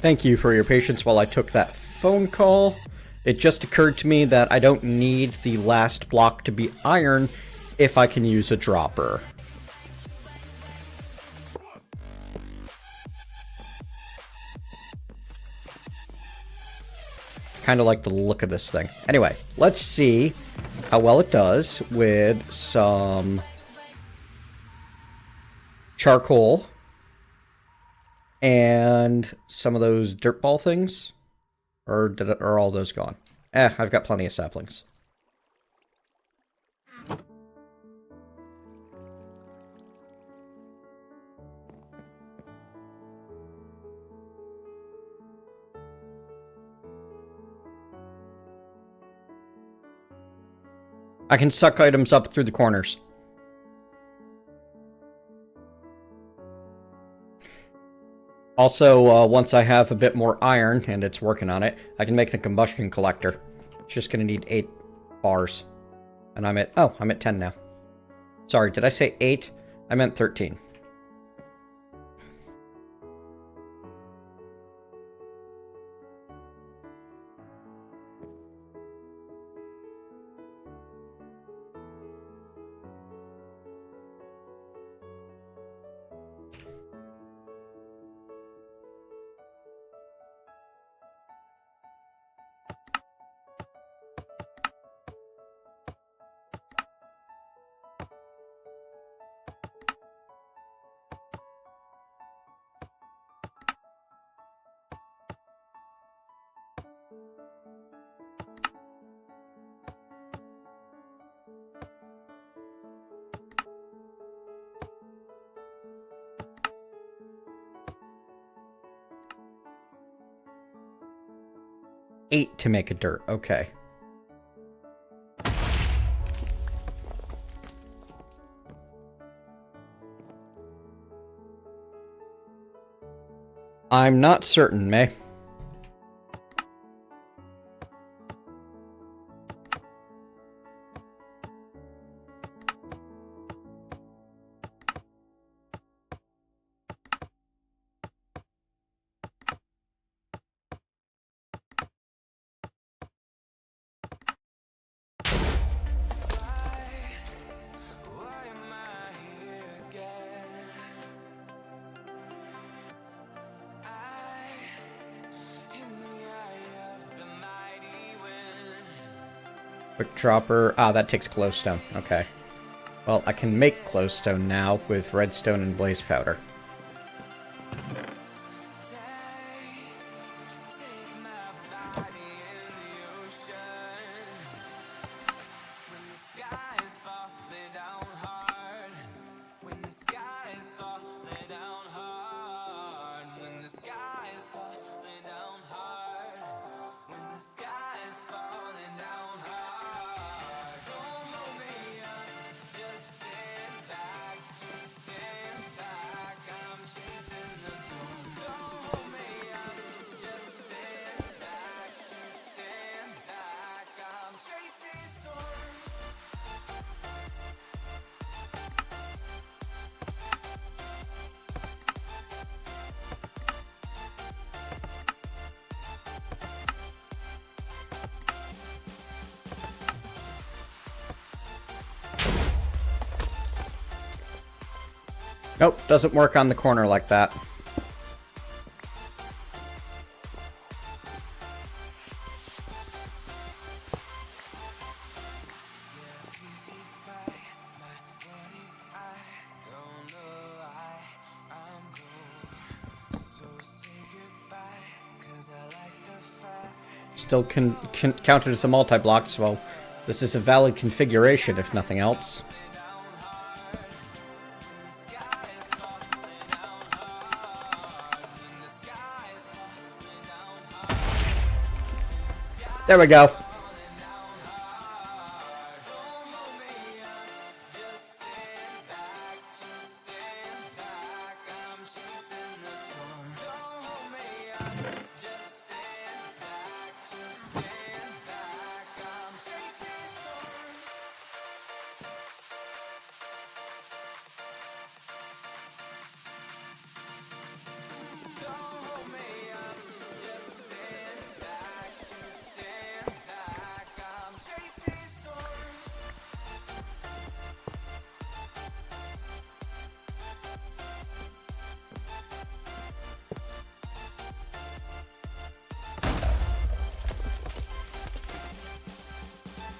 Thank you for your patience while I took that phone call. It just occurred to me that I don't need the last block to be iron if I can use a dropper. Kind of like the look of this thing. Anyway, let's see how well it does with some charcoal and some of those dirt ball things. Or are all those gone? I've got plenty of saplings. I can suck items up through the corners. Also, once I have a bit more iron, and it's working on it, I can make the combustion collector. It's just gonna need 8 bars. And I'm at 10 now. Sorry, did I say 8? I meant 13. Eight to make a dirt, okay. I'm not certain, May. Quick dropper. Ah, that takes glowstone. Okay. Well, I can make glowstone now with redstone and blaze powder. Nope, doesn't work on the corner like that. Still can count it as a multi-block, so this is a valid configuration if nothing else. There we go.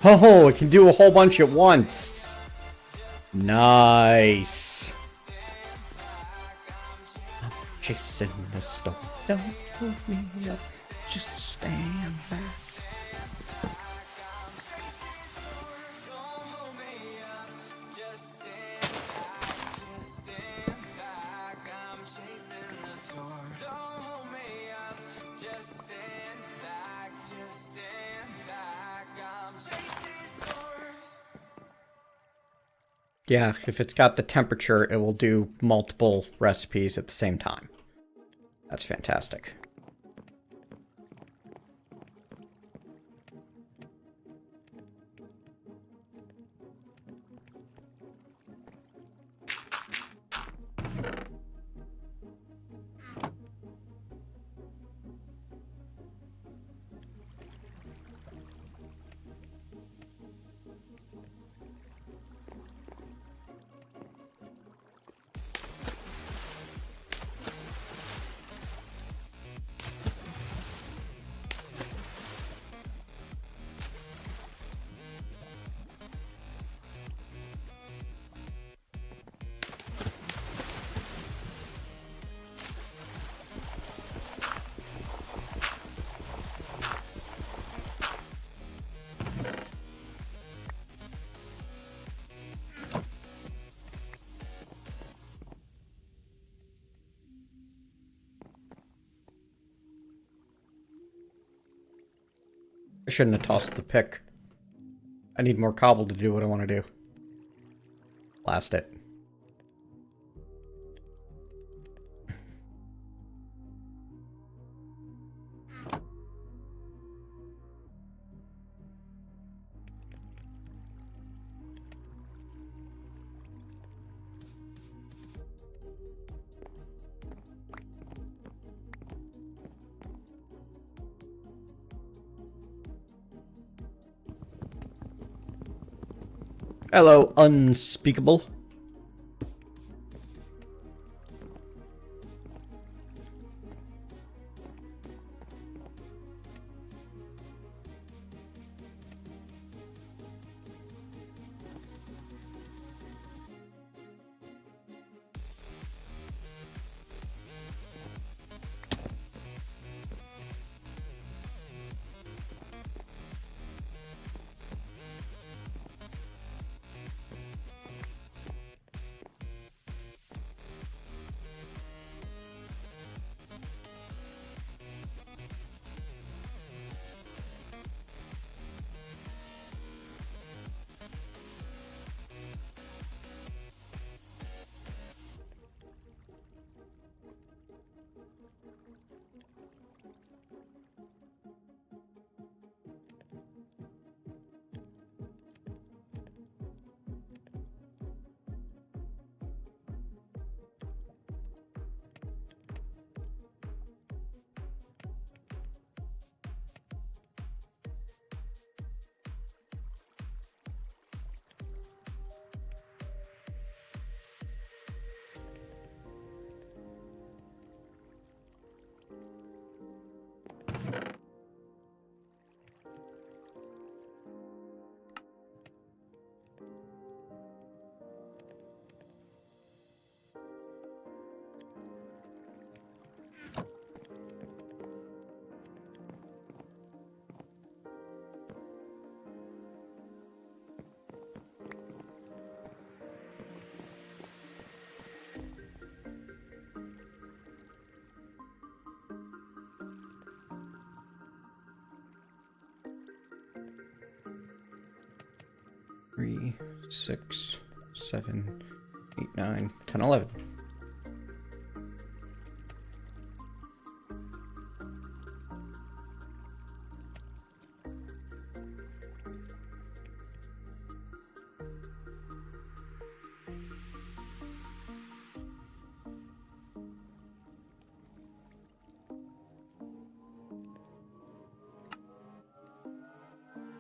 Oh, it can do a whole bunch at once. Nice. I'm chasing the storm. Don't move me up. Just stand back. Yeah, if it's got the temperature, it will do multiple recipes at the same time. That's fantastic. I shouldn't have tossed the pick. I need more cobble to do what I want to do. Blast it. Hello, unspeakable. Three, 6, 7, 8, 9, 10, 11.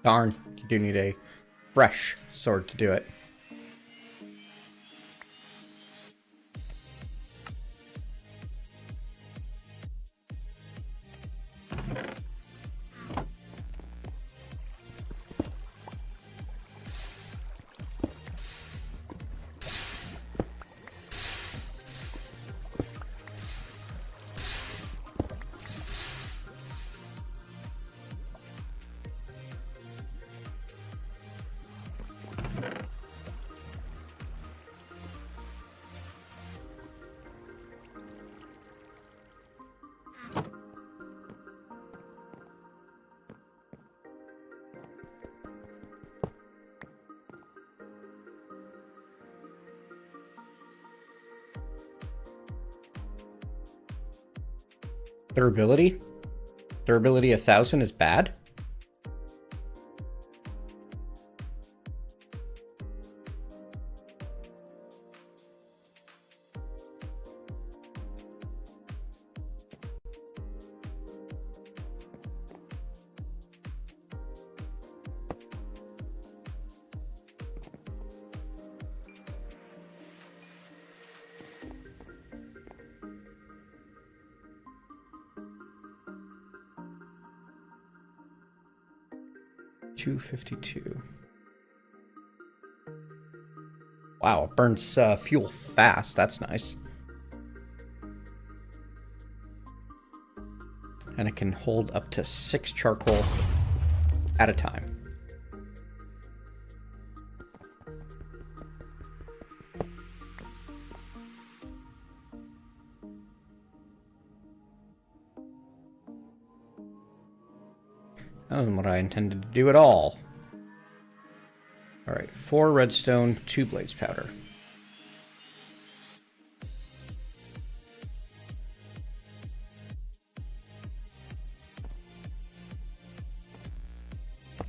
Darn, you do need a fresh sword to do it. Durability? Durability 1000 is bad? $252. Wow, it burns fuel fast. That's nice. And it can hold up to 6 charcoal at a time. That wasn't what I intended to do at all. Alright, 4 redstone, 2 blaze powder.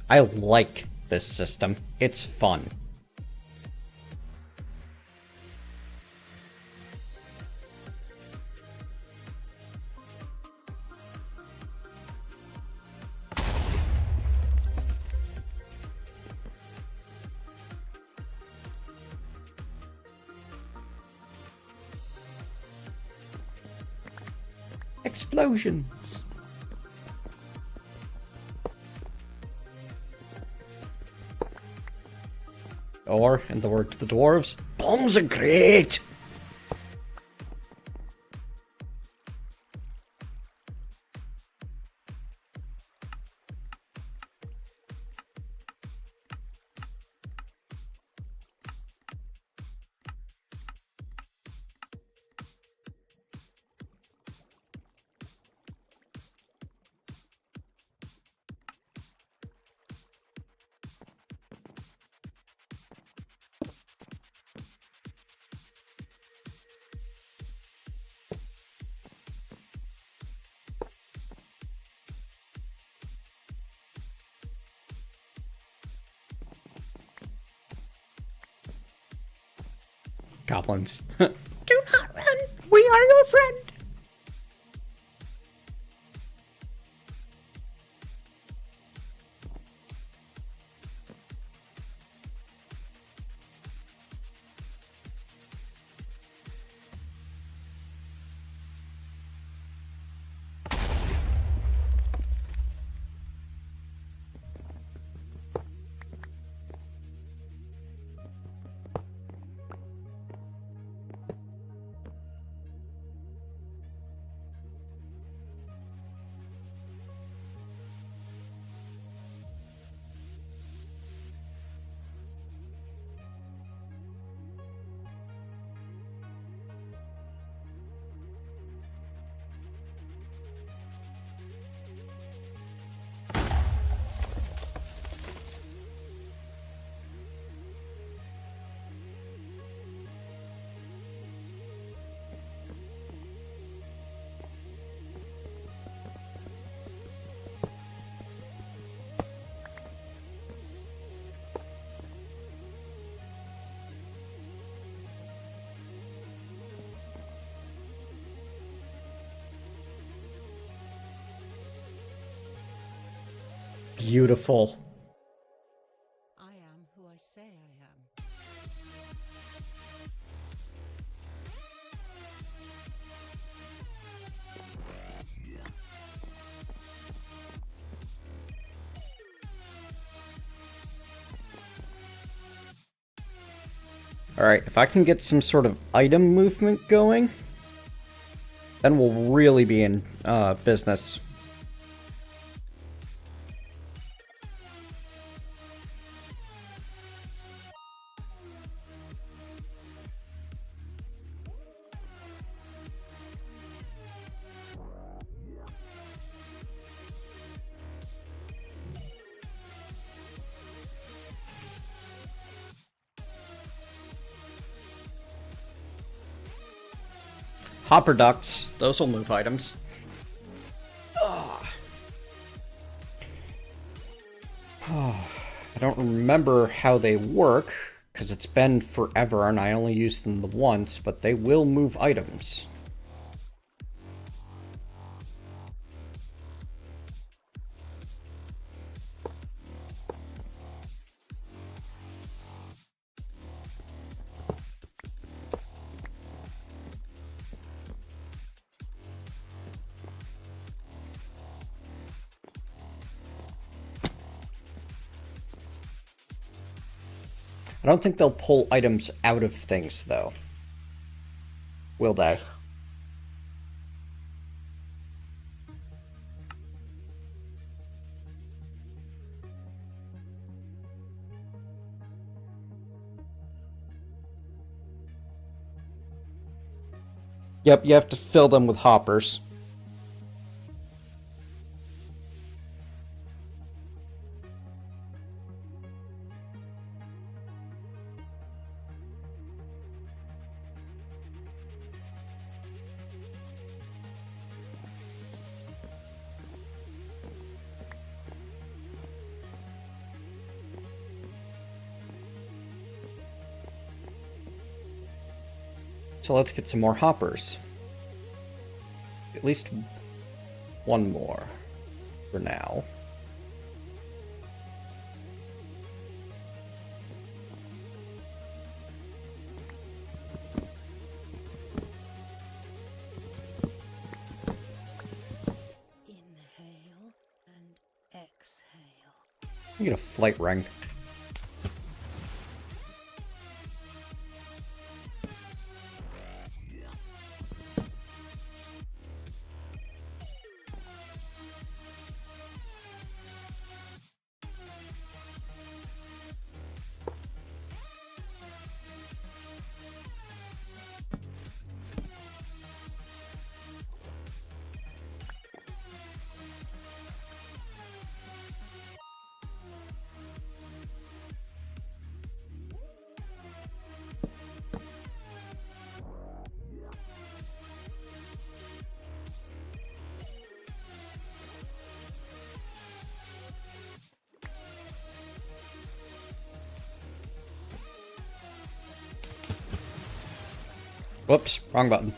I like this system. It's fun. Explosions. Or, in the words of the dwarves, bombs are great! Goblins. Do not run! We are your friend! Beautiful. I am who I say I am. Alright, if I can get some sort of item movement going, then we'll really be in business. Hopper ducts, those will move items. I don't remember how they work, because it's been forever and I only used them the once, but they will move items. I don't think they'll pull items out of things, though. Will they? Yep, you have to fill them with hoppers. So let's get some more hoppers. At least one more for now. Inhale and exhale. You get a flight ring. Whoops, wrong button.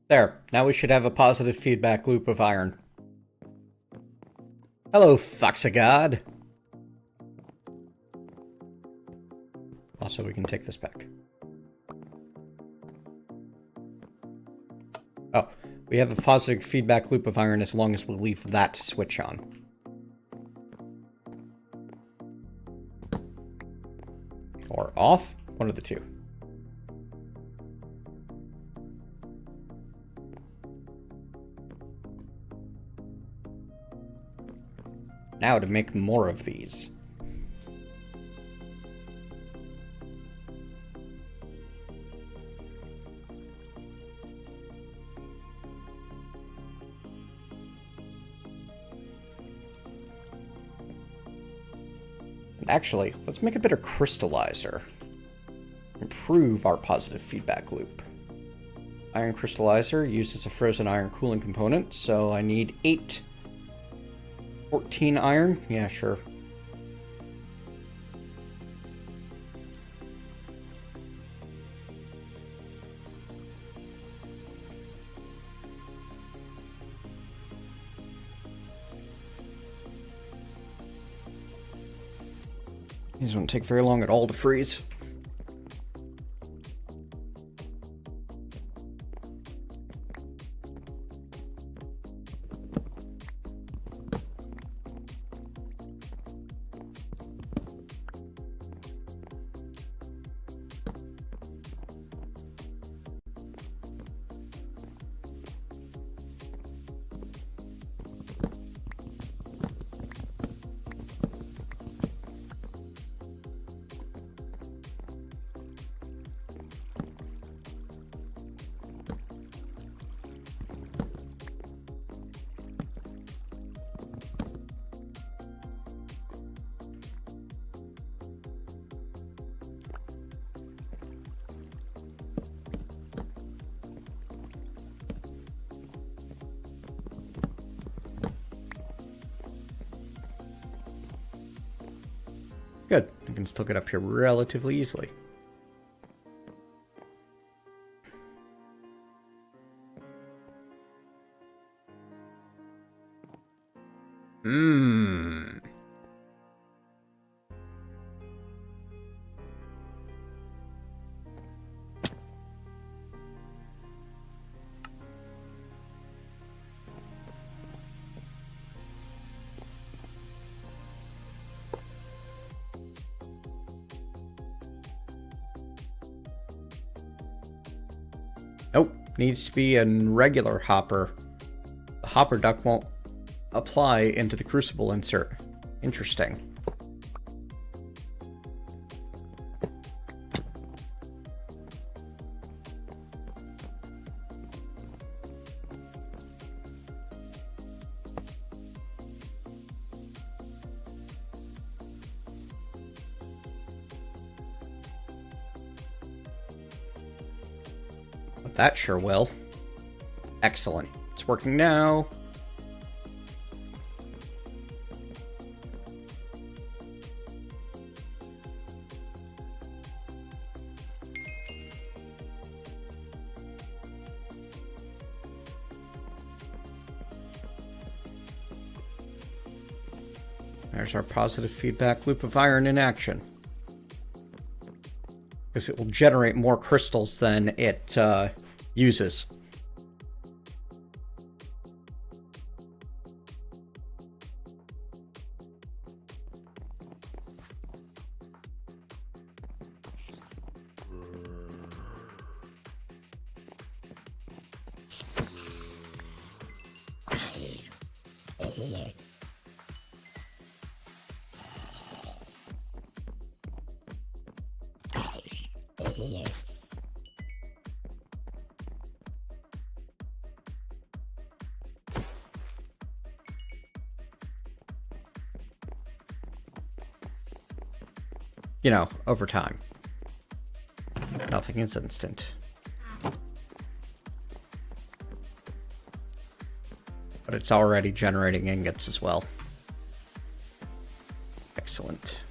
There, now we should have a positive feedback loop of iron. Hello, Foxagod. Also, we can take this back. Oh, we have a positive feedback loop of iron as long as we leave that switch on. Or off, one of the two. Now to make more of these. And actually, let's make a better crystallizer. Improve our positive feedback loop. Iron crystallizer uses a frozen iron cooling component, so I need 8. 14 iron? Yeah, sure. These won't take very long at all to freeze. Good. I can still get up here relatively easily. Nope, needs to be a regular hopper. The hopper duct won't apply into the crucible insert. Interesting. That sure will. Excellent. It's working now. There's our positive feedback loop of iron in action. Because it will generate more crystals than it uses. You know, over time. Nothing is instant. But it's already generating ingots as well. Excellent.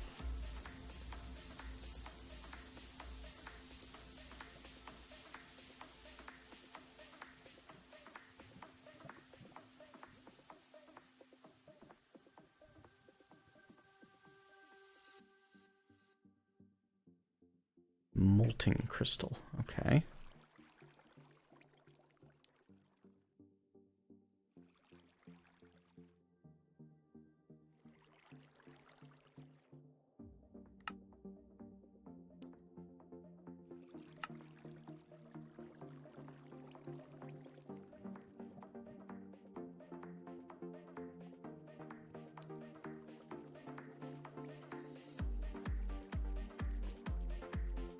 Molten crystal. Okay.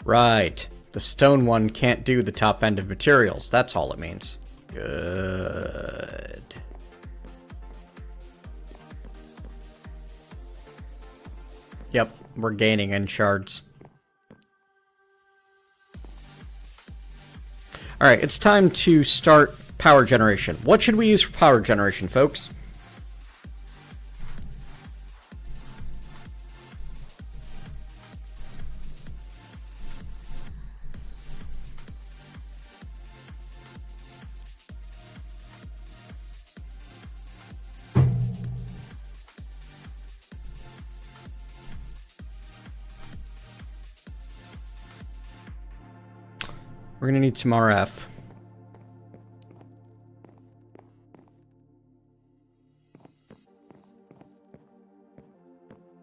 Right. The stone one can't do the top end of materials. That's all it means. Good. Yep, we're gaining in shards. Alright, it's time to start power generation. What should we use for power generation, folks? We're gonna need some RF.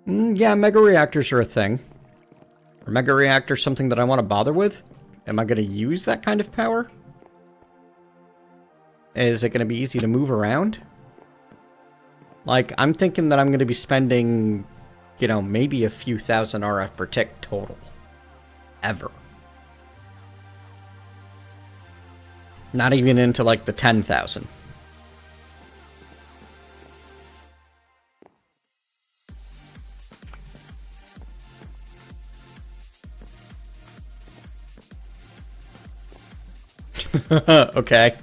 Yeah, mega reactors are a thing. Are mega reactors something that I want to bother with? Am I gonna use that kind of power? Is it gonna be easy to move around? Like, I'm thinking that I'm gonna be spending, you know, maybe a few thousand RF per tick total. Ever. Not even into, like, the 10,000. Okay.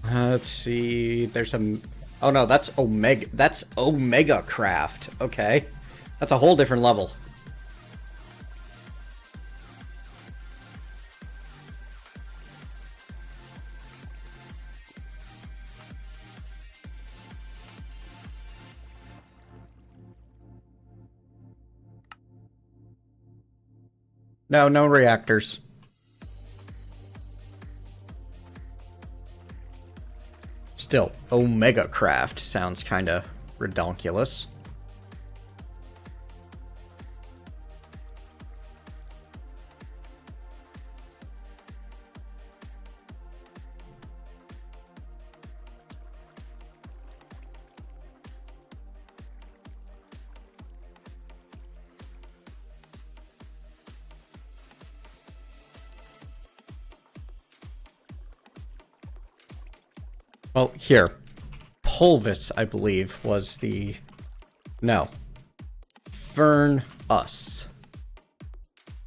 Let's see. There's a... Oh, no, that's Omega. That's Omega Craft. Okay. That's a whole different level. No, no reactors. Still, Omega Craft sounds kinda redonkulous. Well, here. Pulvis, I believe, was the... No. Furnace.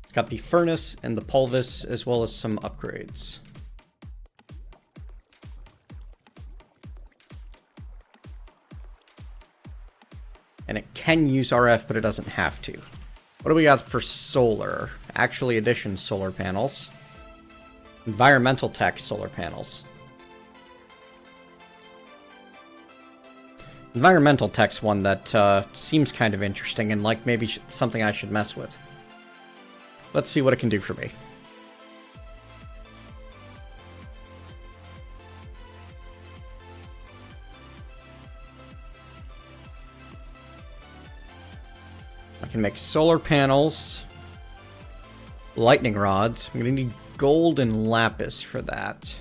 It's got the furnace and the pulvis, as well as some upgrades. And it can use RF, but it doesn't have to. What do we got for solar? Actually, addition solar panels. Environmental tech solar panels. Environmental tech's one that seems kind of interesting and like maybe something I should mess with. Let's see what it can do for me. I can make solar panels, lightning rods. I'm going to need gold and lapis for that.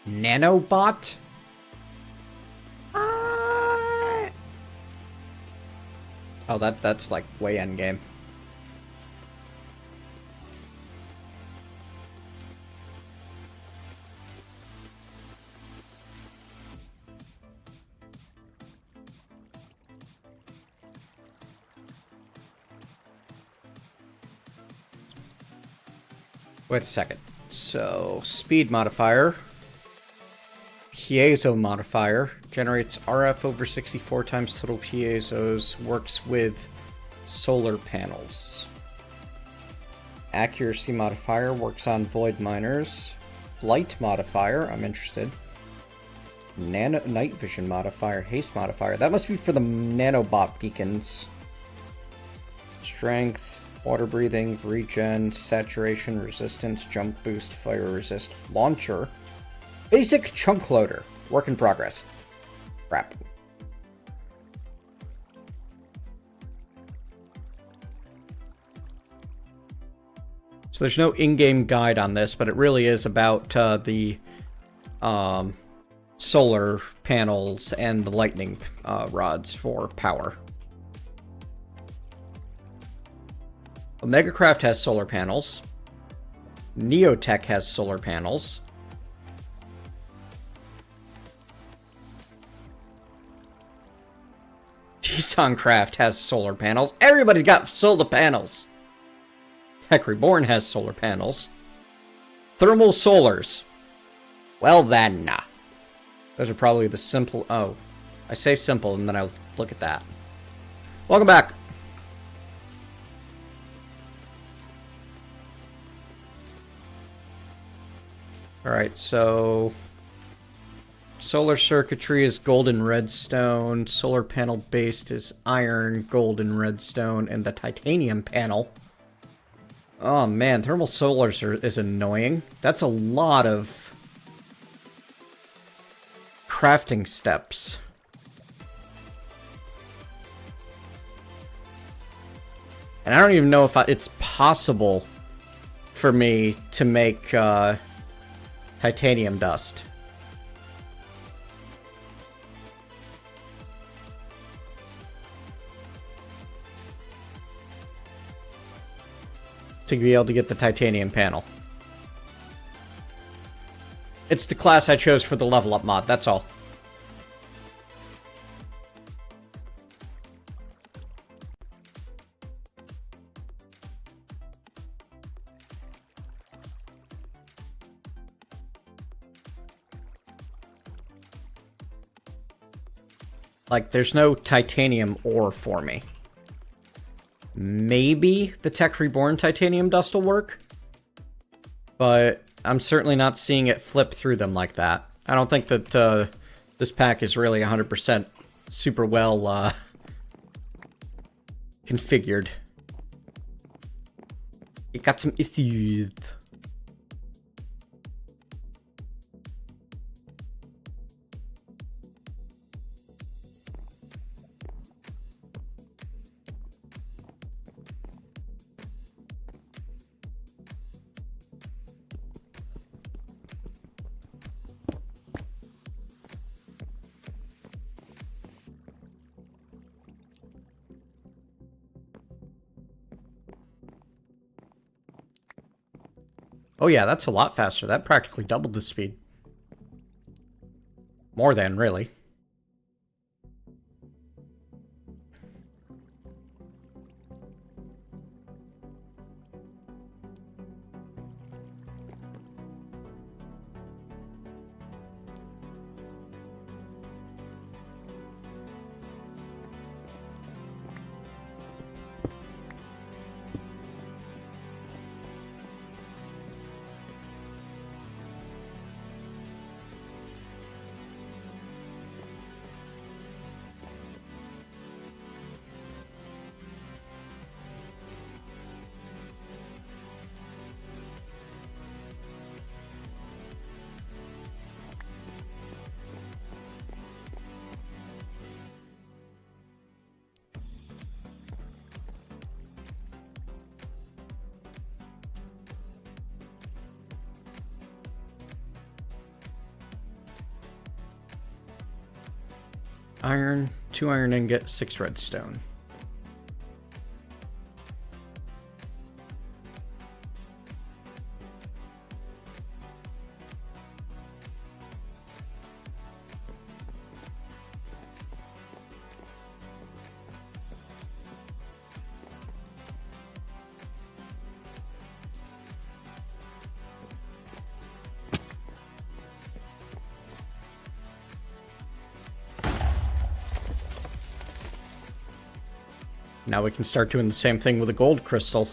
Nanobot? Oh, that's like way endgame. Wait a second. So, speed modifier. Piezo modifier. Generates RF over 64 times total piezos. Works with solar panels. Accuracy modifier. Works on void miners. Flight modifier. I'm interested. Night vision modifier. Haste modifier. That must be for the nanobot beacons. Strength. Water breathing. Regen. Saturation. Resistance. Jump boost. Fire resist. Launcher. Basic chunk loader. Work in progress. Crap. So there's no in-game guide on this, but it really is about the solar panels and the lightning rods for power. Omegacraft has solar panels. Neotech has solar panels. T-Songcraft has solar panels. Everybody's got solar panels. Tech Reborn has solar panels. Thermal solars. Well then. Those are probably the simple... Oh. I say simple and then I look at that. Welcome back. Alright, so... Solar circuitry is gold and redstone. Solar panel based is iron, gold, and redstone. And the titanium panel... Oh man, thermal solars is annoying. That's a lot of crafting steps. And I don't even know if it's possible for me to make titanium dust. To be able to get the titanium panel. It's the class I chose for the level up mod, that's all. Like, there's no titanium ore for me. Maybe the Tech Reborn titanium dust will work, but I'm certainly not seeing it flip through them like that. I don't think that this pack is really 100% super well configured. It got some issues. Oh yeah, that's a lot faster. That practically doubled the speed. More than, really. Iron, 2 iron ingot, 6 redstone. Now we can start doing the same thing with a gold crystal.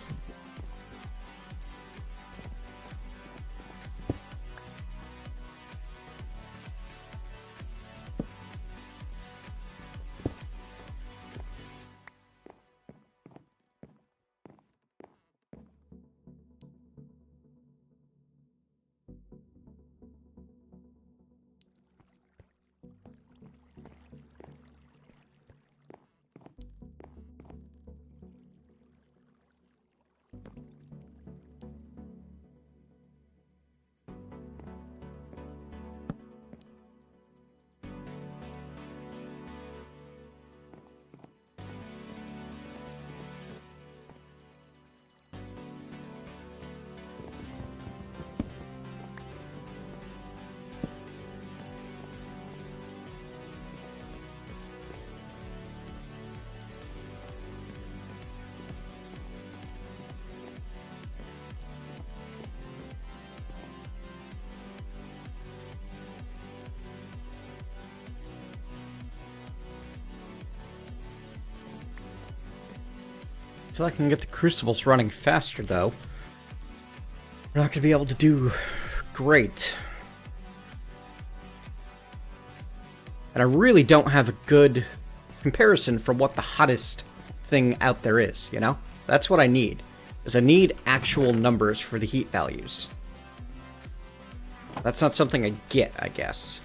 Until I can get the crucibles running faster, though, we're not going to be able to do great. And I really don't have a good comparison for what the hottest thing out there is, you know? That's what I need, is I need actual numbers for the heat values. That's not something I get, I guess.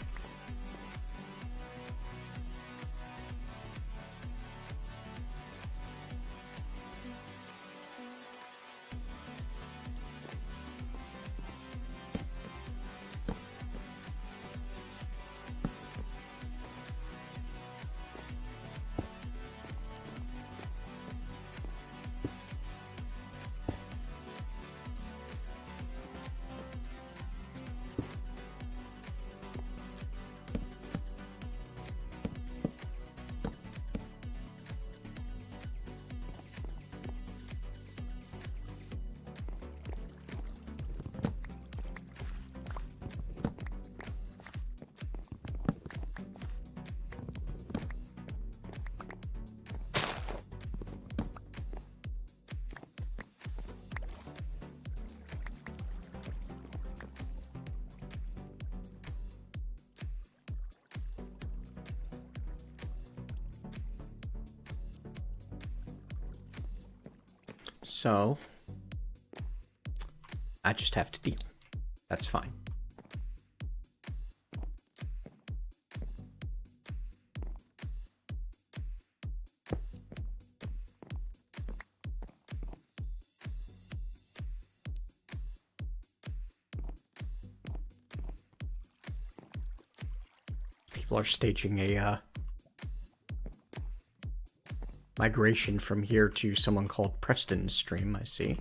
So, I just have to deal. That's fine. People are staging a migration from here to someone called Preston's stream, I see.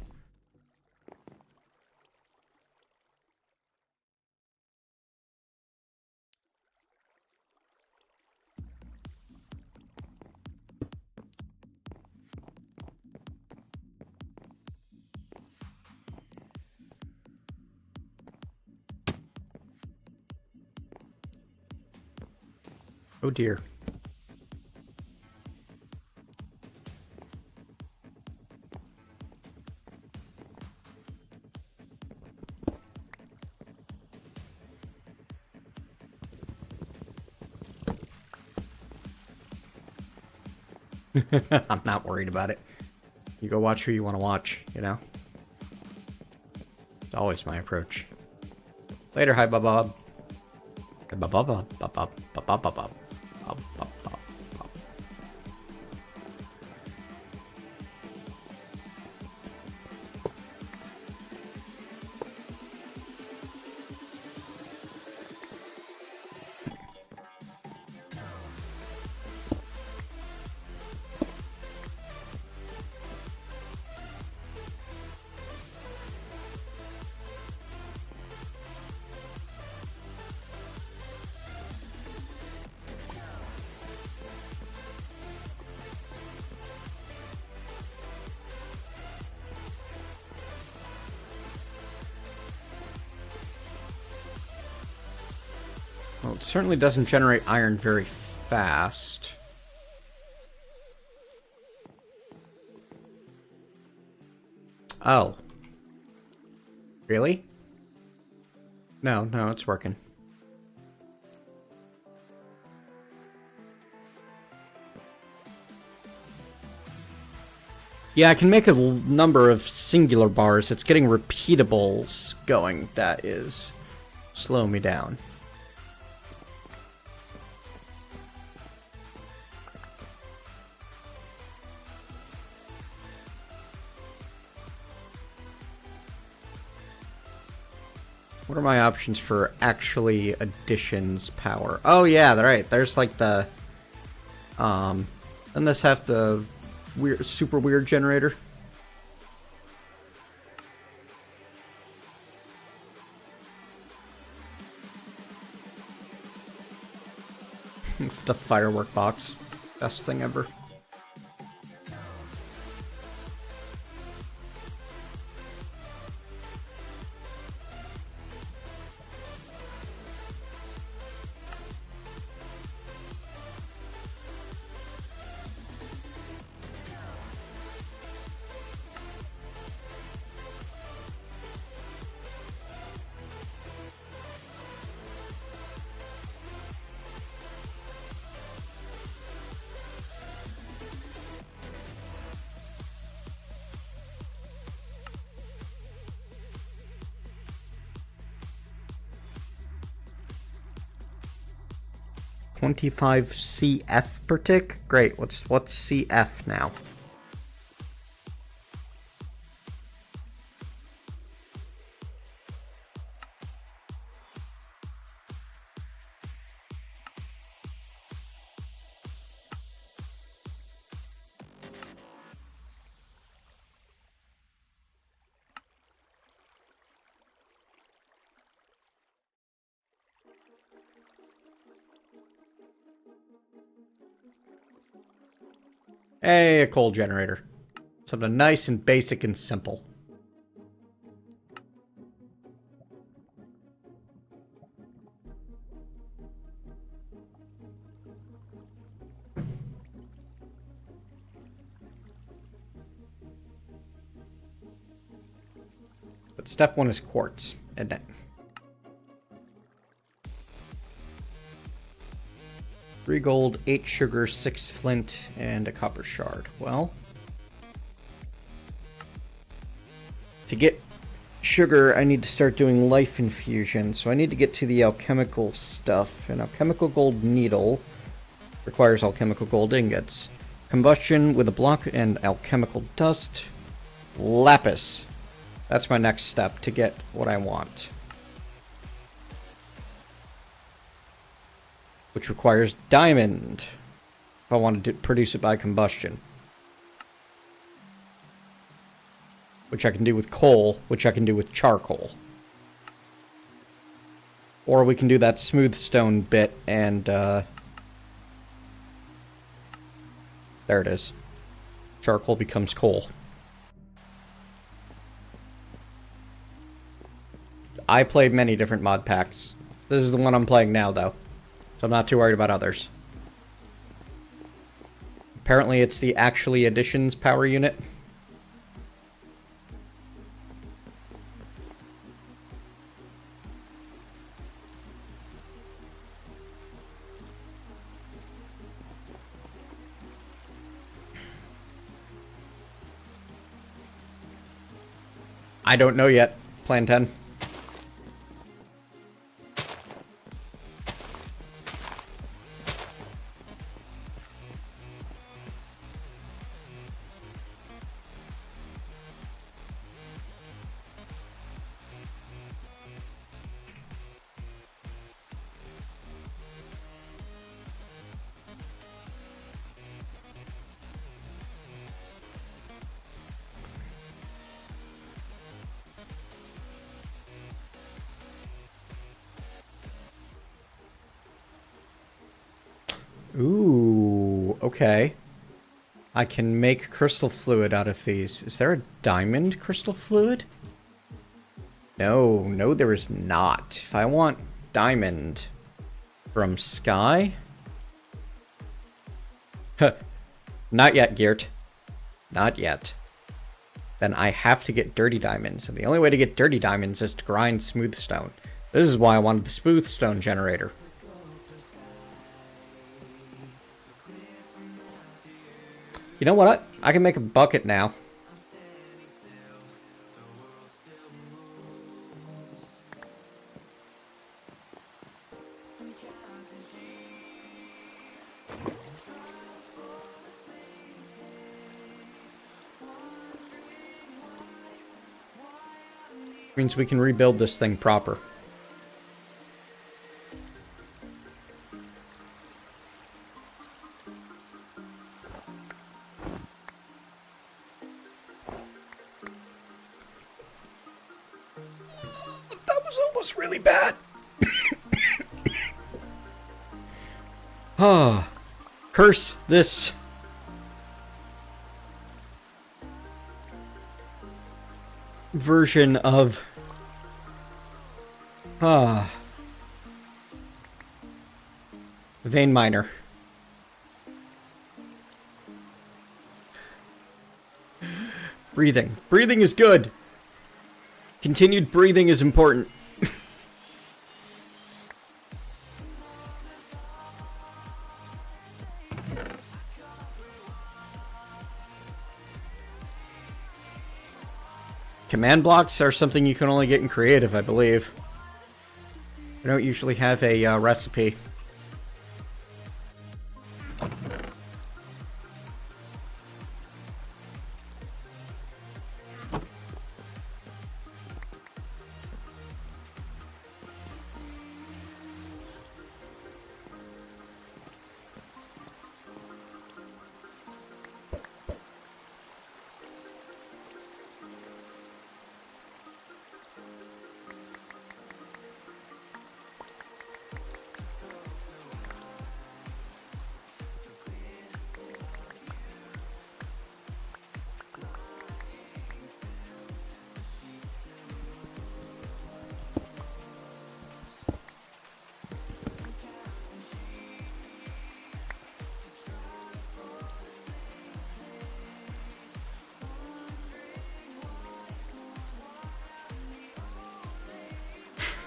Oh dear. I'm not worried about it. You go watch who you want to watch, you know? It's always my approach. Later, hi, Bob. Hi, Bob. Well, it certainly doesn't generate iron very fast. Oh. Really? No, it's working. Yeah, I can make a number of singular bars. It's getting repeatables going that is slowing me down. What are my options for actually additions power? Oh yeah, right. There's like the doesn't this have the weird, super weird generator? The firework box, best thing ever. 25 CF per tick? Great, what's CF now? Hey, a coal generator. Something nice and basic and simple. But step 1 is quartz, isn't it? 3 gold, 8 sugar, 6 flint, and a copper shard. Well, to get sugar, I need to start doing life infusion. So I need to get to the alchemical stuff. An alchemical gold needle requires alchemical gold ingots. Combustion with a block and alchemical dust. Lapis. That's my next step to get what I want. Which requires diamond, if I wanted to produce it by combustion. Which I can do with coal, which I can do with charcoal. Or we can do that smooth stone bit and, there it is. Charcoal becomes coal. I played many different mod packs. This is the one I'm playing now, though. So I'm not too worried about others. Apparently it's the Actually Editions power unit. I don't know yet. Plan 10. Ooh, okay. I can make crystal fluid out of these. Is there a diamond crystal fluid? No, there is not. If I want diamond from Sky... Not yet, Geert. Not yet. Then I have to get dirty diamonds. And the only way to get dirty diamonds is to grind smooth stone. This is why I wanted the smooth stone generator. You know what? I can make a bucket now. Means we can rebuild this thing proper. Really bad. Ah, curse this. Version of vein miner. Breathing. Breathing is good. Continued breathing is important. Command blocks are something you can only get in creative, I believe. I don't usually have a recipe.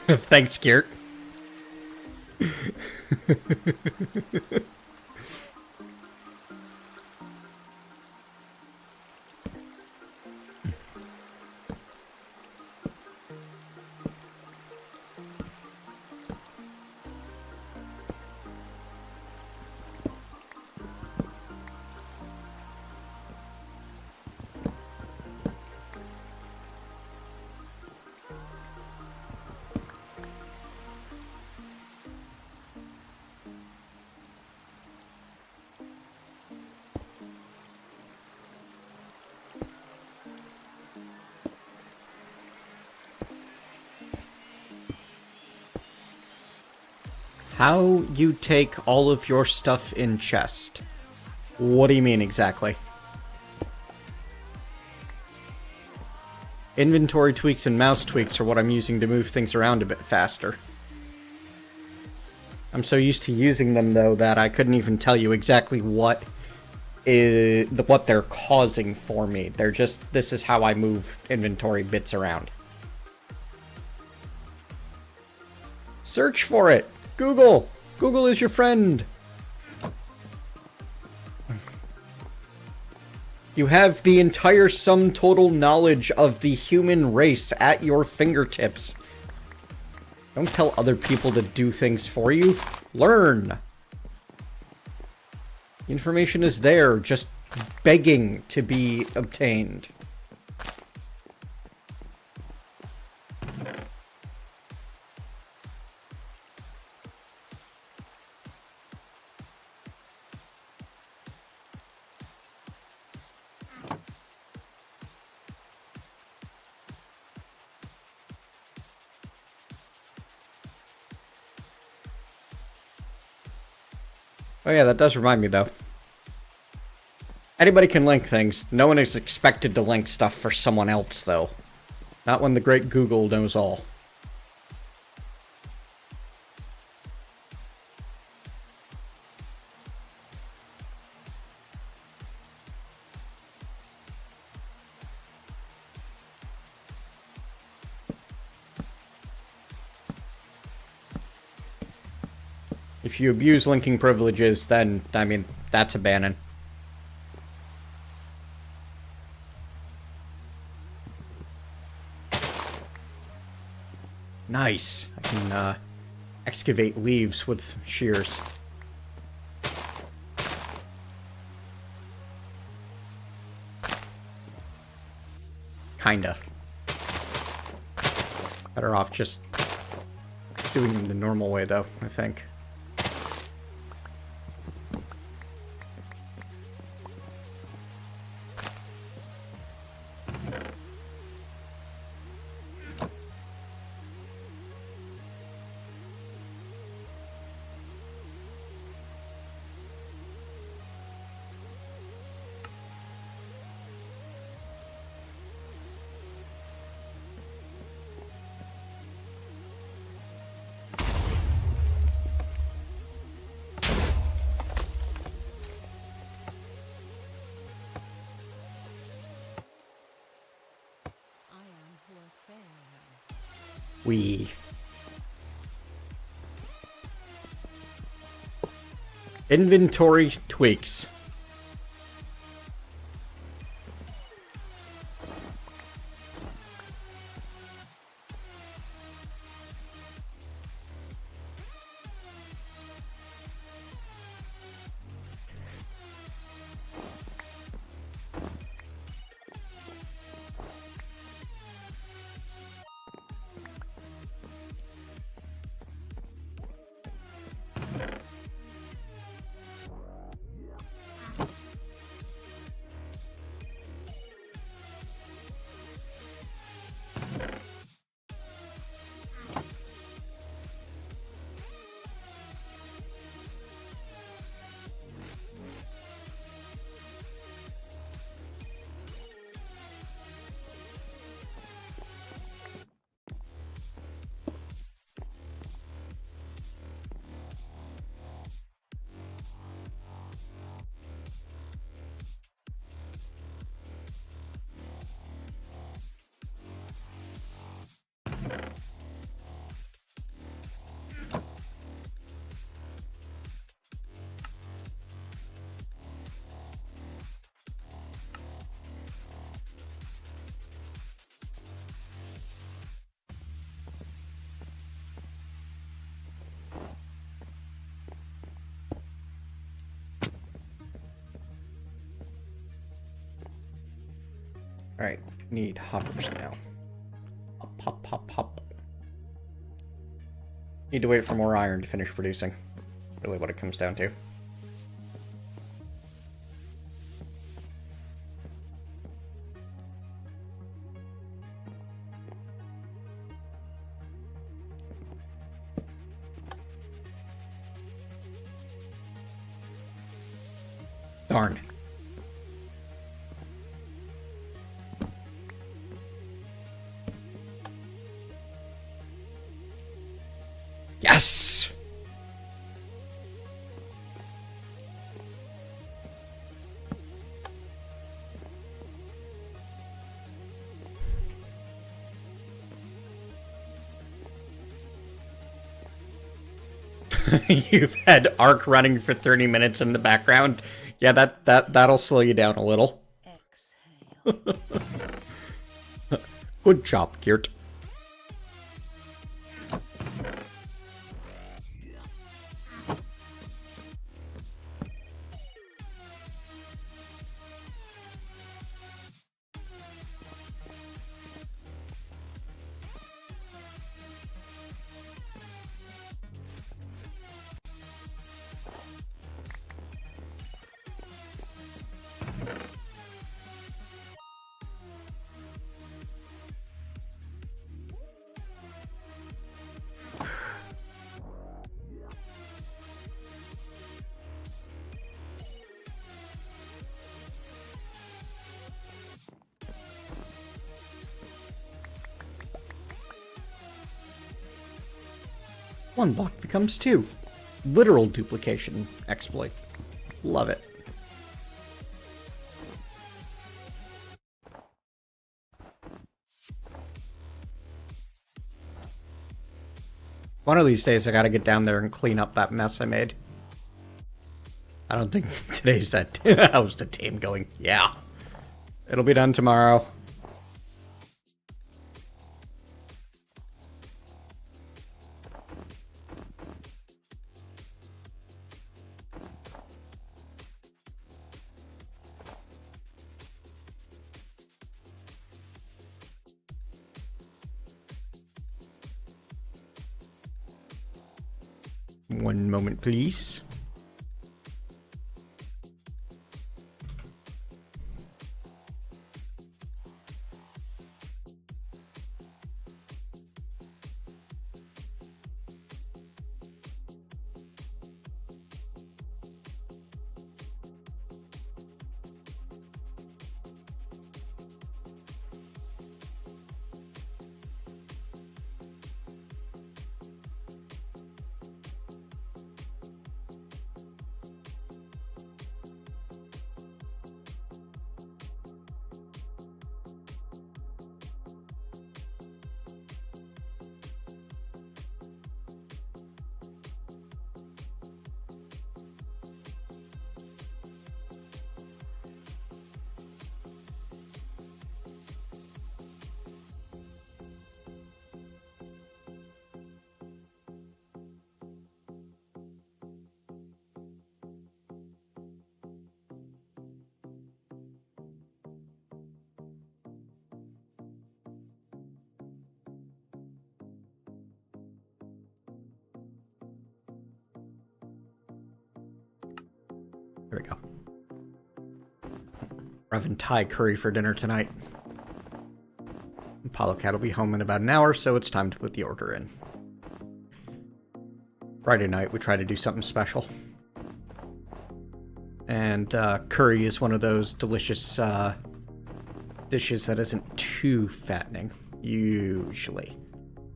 Thanks, Geert. How you take all of your stuff in chest? What do you mean exactly? Inventory tweaks and mouse tweaks are what I'm using to move things around a bit faster. I'm so used to using them, though, that I couldn't even tell you exactly what they're causing for me. They're just, this is how I move inventory bits around. Search for it! Google! Google is your friend! You have the entire sum total knowledge of the human race at your fingertips. Don't tell other people to do things for you. Learn! Information is there, just begging to be obtained. Oh yeah, that does remind me, though. Anybody can link things. No one is expected to link stuff for someone else, though. Not when the great Google knows all. If you abuse linking privileges, then, I mean, that's a banning. Nice. I can, excavate leaves with shears. Kinda. Better off just doing them the normal way, though, I think. I am who I say I am. We inventory tweaks. Alright, need hoppers now. Hop, hop, hop, hop. Need to wait for more iron to finish producing. Really what it comes down to. Darn. Yes! You've had Arc running for 30 minutes in the background. Yeah, that'll slow you down a little. Exhale. Good job, Geert. One block becomes two. Literal duplication exploit. Love it. One of these days I gotta get down there and clean up that mess I made. I don't think today's that. How's the team going? Yeah. It'll be done tomorrow. One moment, please. There we go. We're having Thai curry for dinner tonight. Apollo Cat will be home in about an hour, so it's time to put the order in. Friday night, we try to do something special. And curry is one of those delicious dishes that isn't too fattening, usually.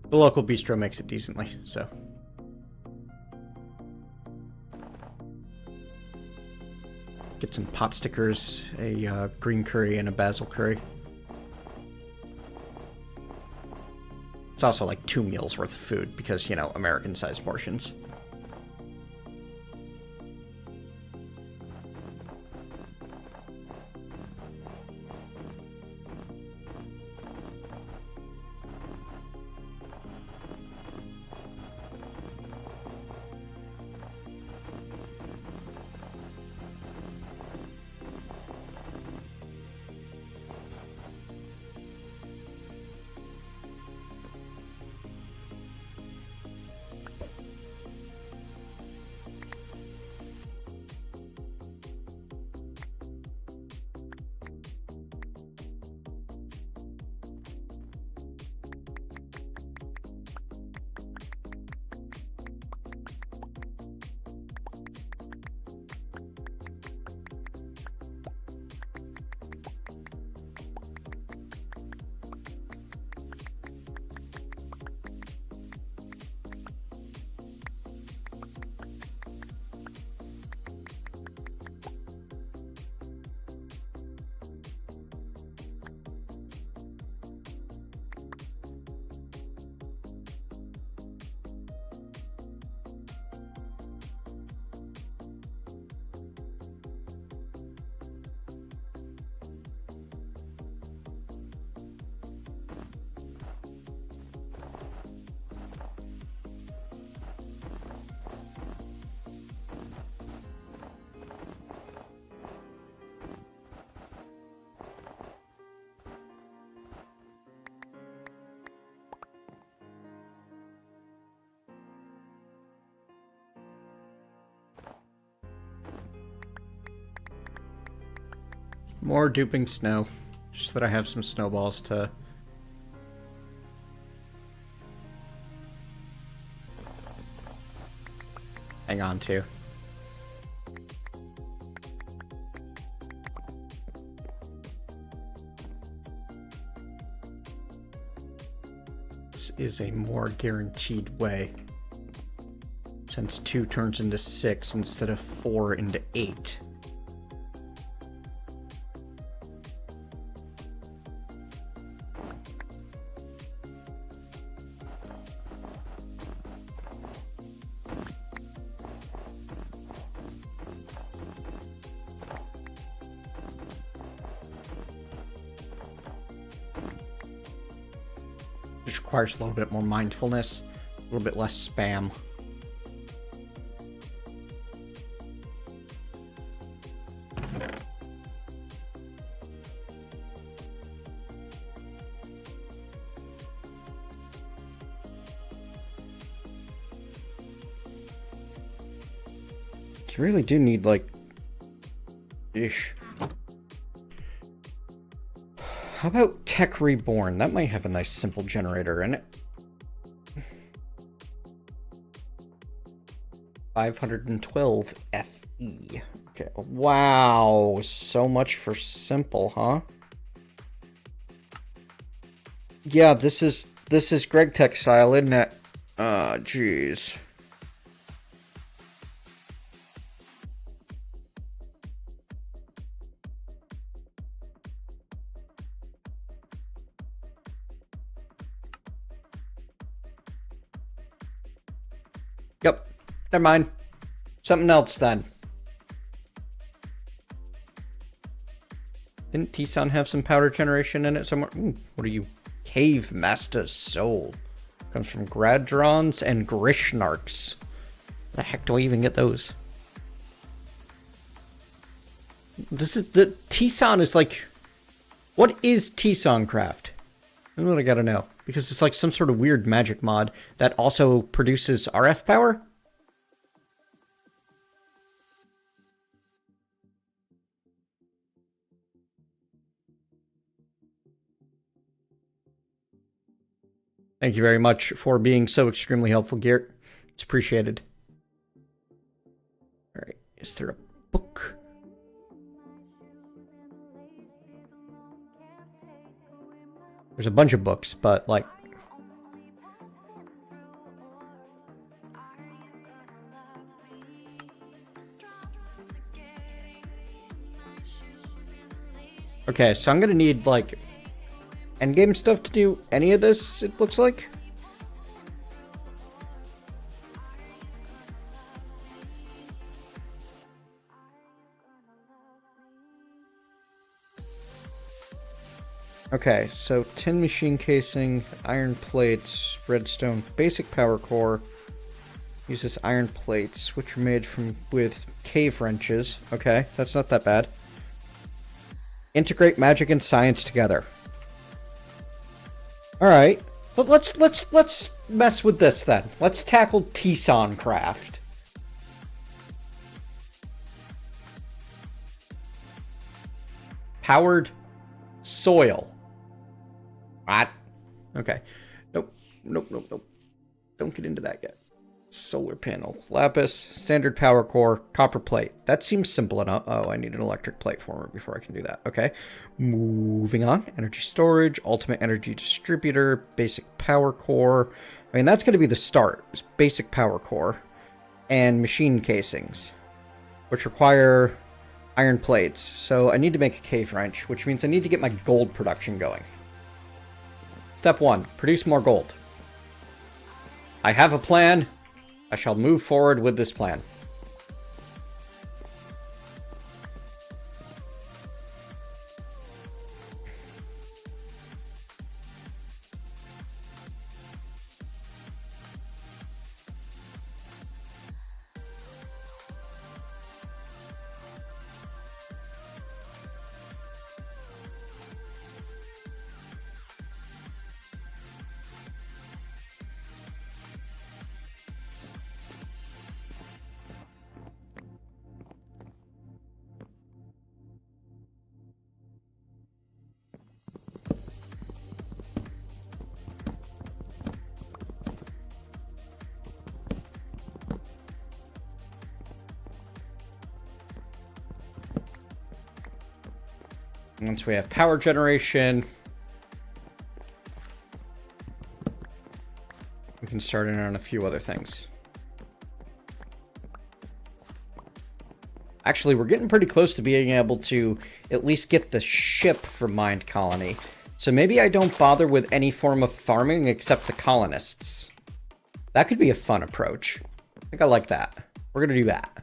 The local bistro makes it decently, so. Get some pot stickers, a green curry, and a basil curry. It's also like 2 meals worth of food because, you know, American-sized portions. More duping snow. Just that I have some snowballs to... hang on to. This is a more guaranteed way. Since 2 turns into 6 instead of 4 into 8. Just requires a little bit more mindfulness, a little bit less spam. You really do need, like, ish. How about Tech Reborn? That might have a nice simple generator in it. 512 FE. Okay. Wow. So much for simple, huh? Yeah, this is Greg Tech style, isn't it? Jeez. Yep. Never mind. Something else then. Didn't Tisan have some powder generation in it somewhere? Ooh, what are you? Cave Master's Soul. Comes from Gradrons and Grishnarks. The heck do I even get those? This is the Tisan is like, what is Tisan craft? That's what I gotta know. Because it's like some sort of weird magic mod that also produces RF power? Thank you very much for being so extremely helpful, Geert. It's appreciated. Alright, is there a book? There's a bunch of books, but like... Okay, so I'm gonna need, like, endgame stuff to do any of this, it looks like. Okay, so tin machine casing, iron plates, redstone, basic power core. Uses iron plates, which are made with cave wrenches. Okay, that's not that bad. Integrate magic and science together. All right, but let's mess with this then. Let's tackle Tisan craft. Powered soil. What? Okay. Nope. Don't get into that yet. Solar panel. Lapis. Standard power core. Copper plate. That seems simple enough. Oh, I need an electric plate former before I can do that. Okay. Moving on. Energy storage. Ultimate energy distributor. Basic power core. I mean, that's going to be the start. It's basic power core. And machine casings. Which require iron plates. So I need to make a cave wrench. Which means I need to get my gold production going. Step 1. Produce more gold. I have a plan. I shall move forward with this plan. Once we have power generation, we can start in on a few other things. Actually, we're getting pretty close to being able to at least get the ship from Minecolony. So maybe I don't bother with any form of farming except the colonists. That could be a fun approach. I think I like that. We're going to do that.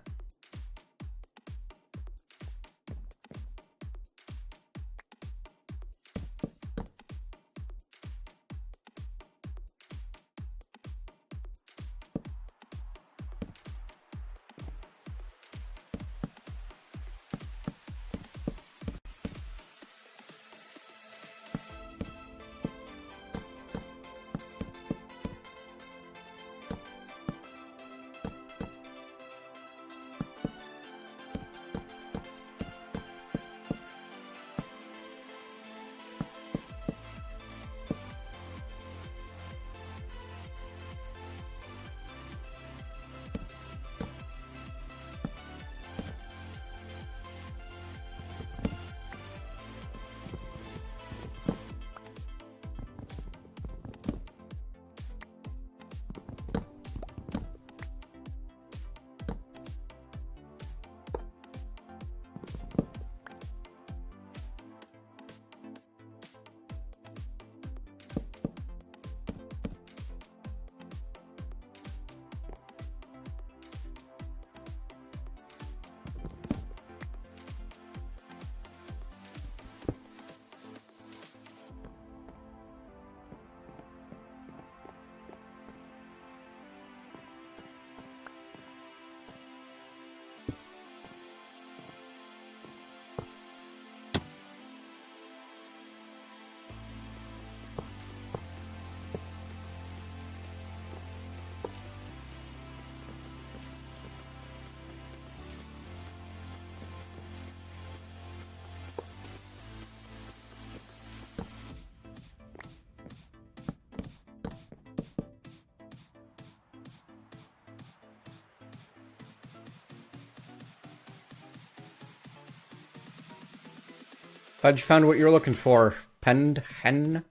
Glad you found what you were looking for, penned hen.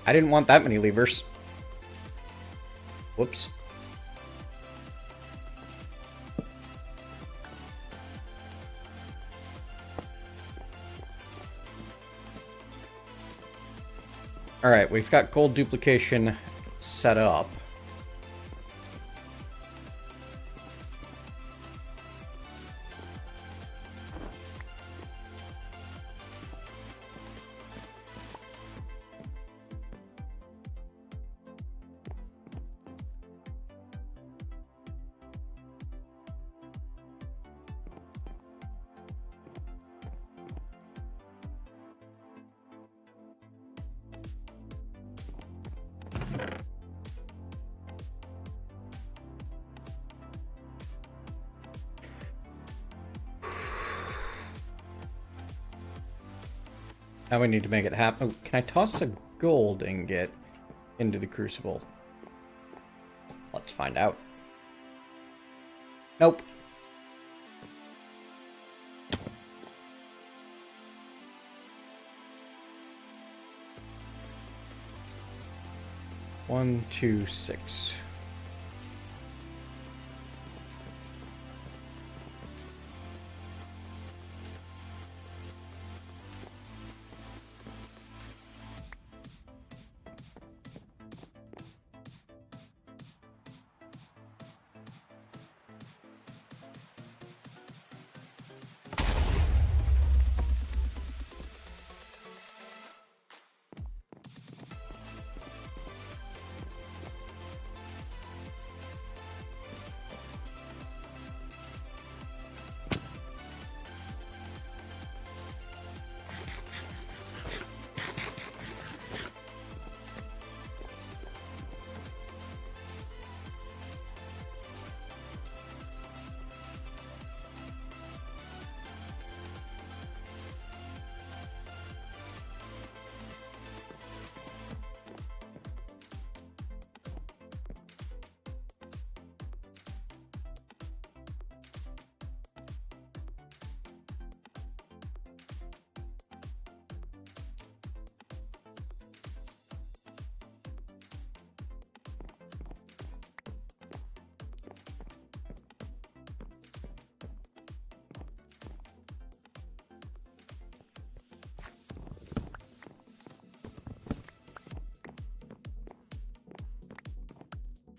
I didn't want that many levers. Whoops. Alright, we've got gold duplication set up. Now we need to make it happen. Oh, can I toss a gold ingot into the crucible? Let's find out. Nope. One, two, six.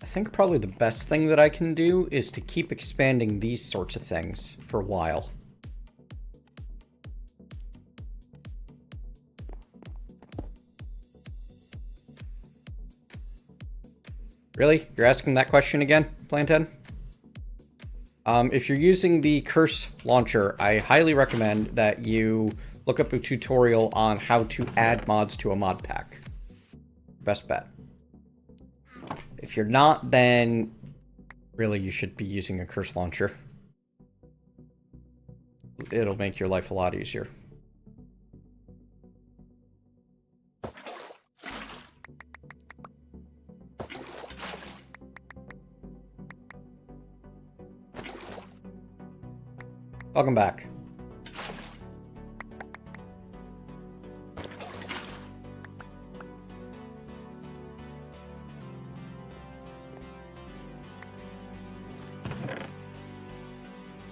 I think probably the best thing that I can do is to keep expanding these sorts of things for a while. Really? You're asking that question again, Plantain? If you're using the Curse launcher, I highly recommend that you look up a tutorial on how to add mods to a mod pack. Best bet. If you're not, then really you should be using a Curse launcher. It'll make your life a lot easier. Welcome back.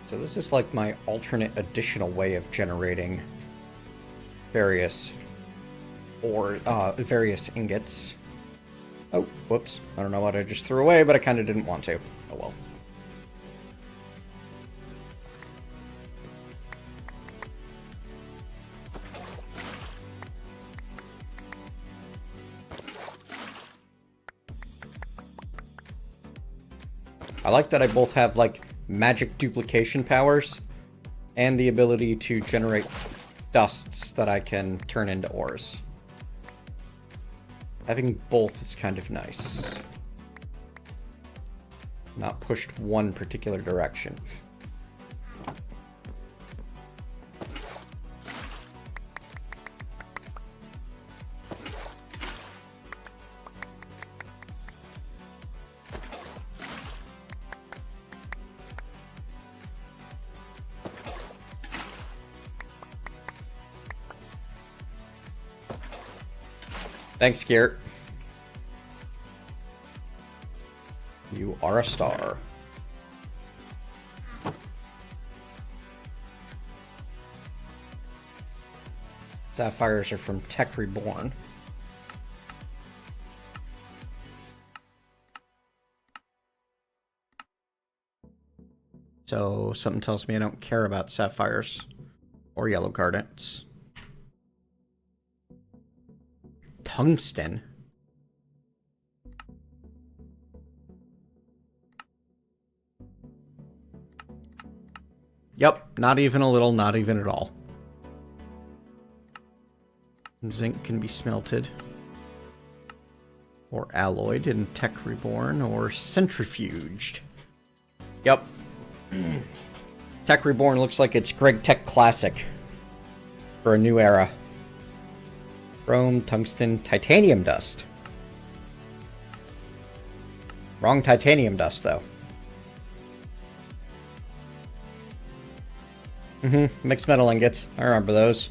So this is like my alternate additional way of generating various ingots. Oh, whoops. I don't know what I just threw away, but I kind of didn't want to. Oh well. I like that I both have, like, magic duplication powers and the ability to generate dusts that I can turn into ores. Having both is kind of nice. Not pushed one particular direction. Thanks, Garrett. You are a star. Sapphires are from Tech Reborn. So something tells me I don't care about sapphires or yellow garnets. Tungsten. Yep, not even a little, not even at all. Zinc can be smelted or alloyed in Tech Reborn or centrifuged. Yep. Tech Reborn looks like it's Greg Tech Classic for a new era. Chrome, tungsten, titanium dust. Wrong titanium dust, though. Mixed metal ingots. I remember those.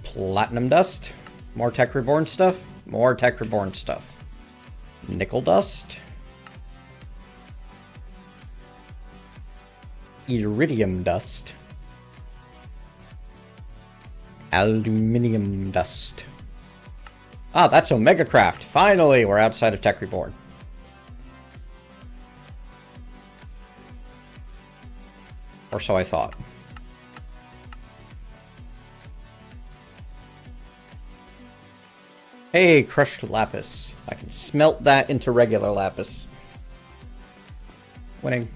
Platinum dust. More Tech Reborn stuff. More Tech Reborn stuff. Nickel dust. Iridium dust. Aluminium dust. Ah, that's Omega Craft. Finally, we're outside of Tech Reborn. Or so I thought. Hey, crushed lapis. I can smelt that into regular lapis. Winning.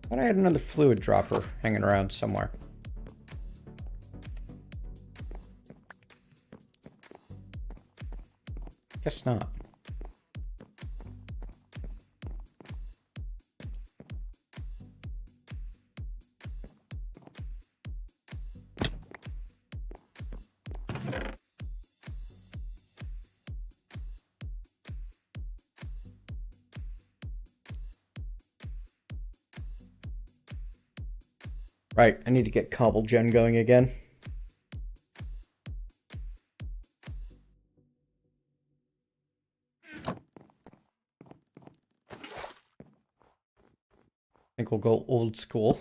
Thought I had another fluid dropper hanging around somewhere. Guess not. Right, I need to get cobble gen going again. I think we'll go old school.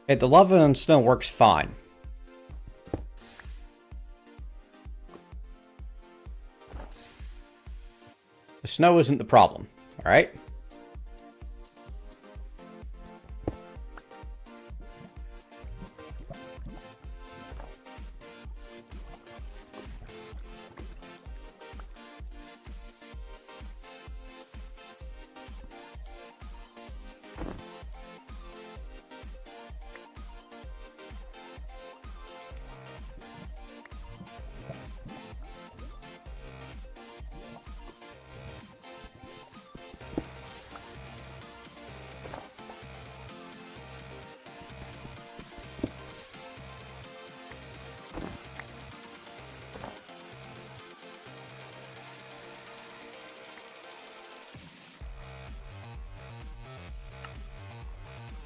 Hey, the lava and snow works fine. The snow isn't the problem, alright?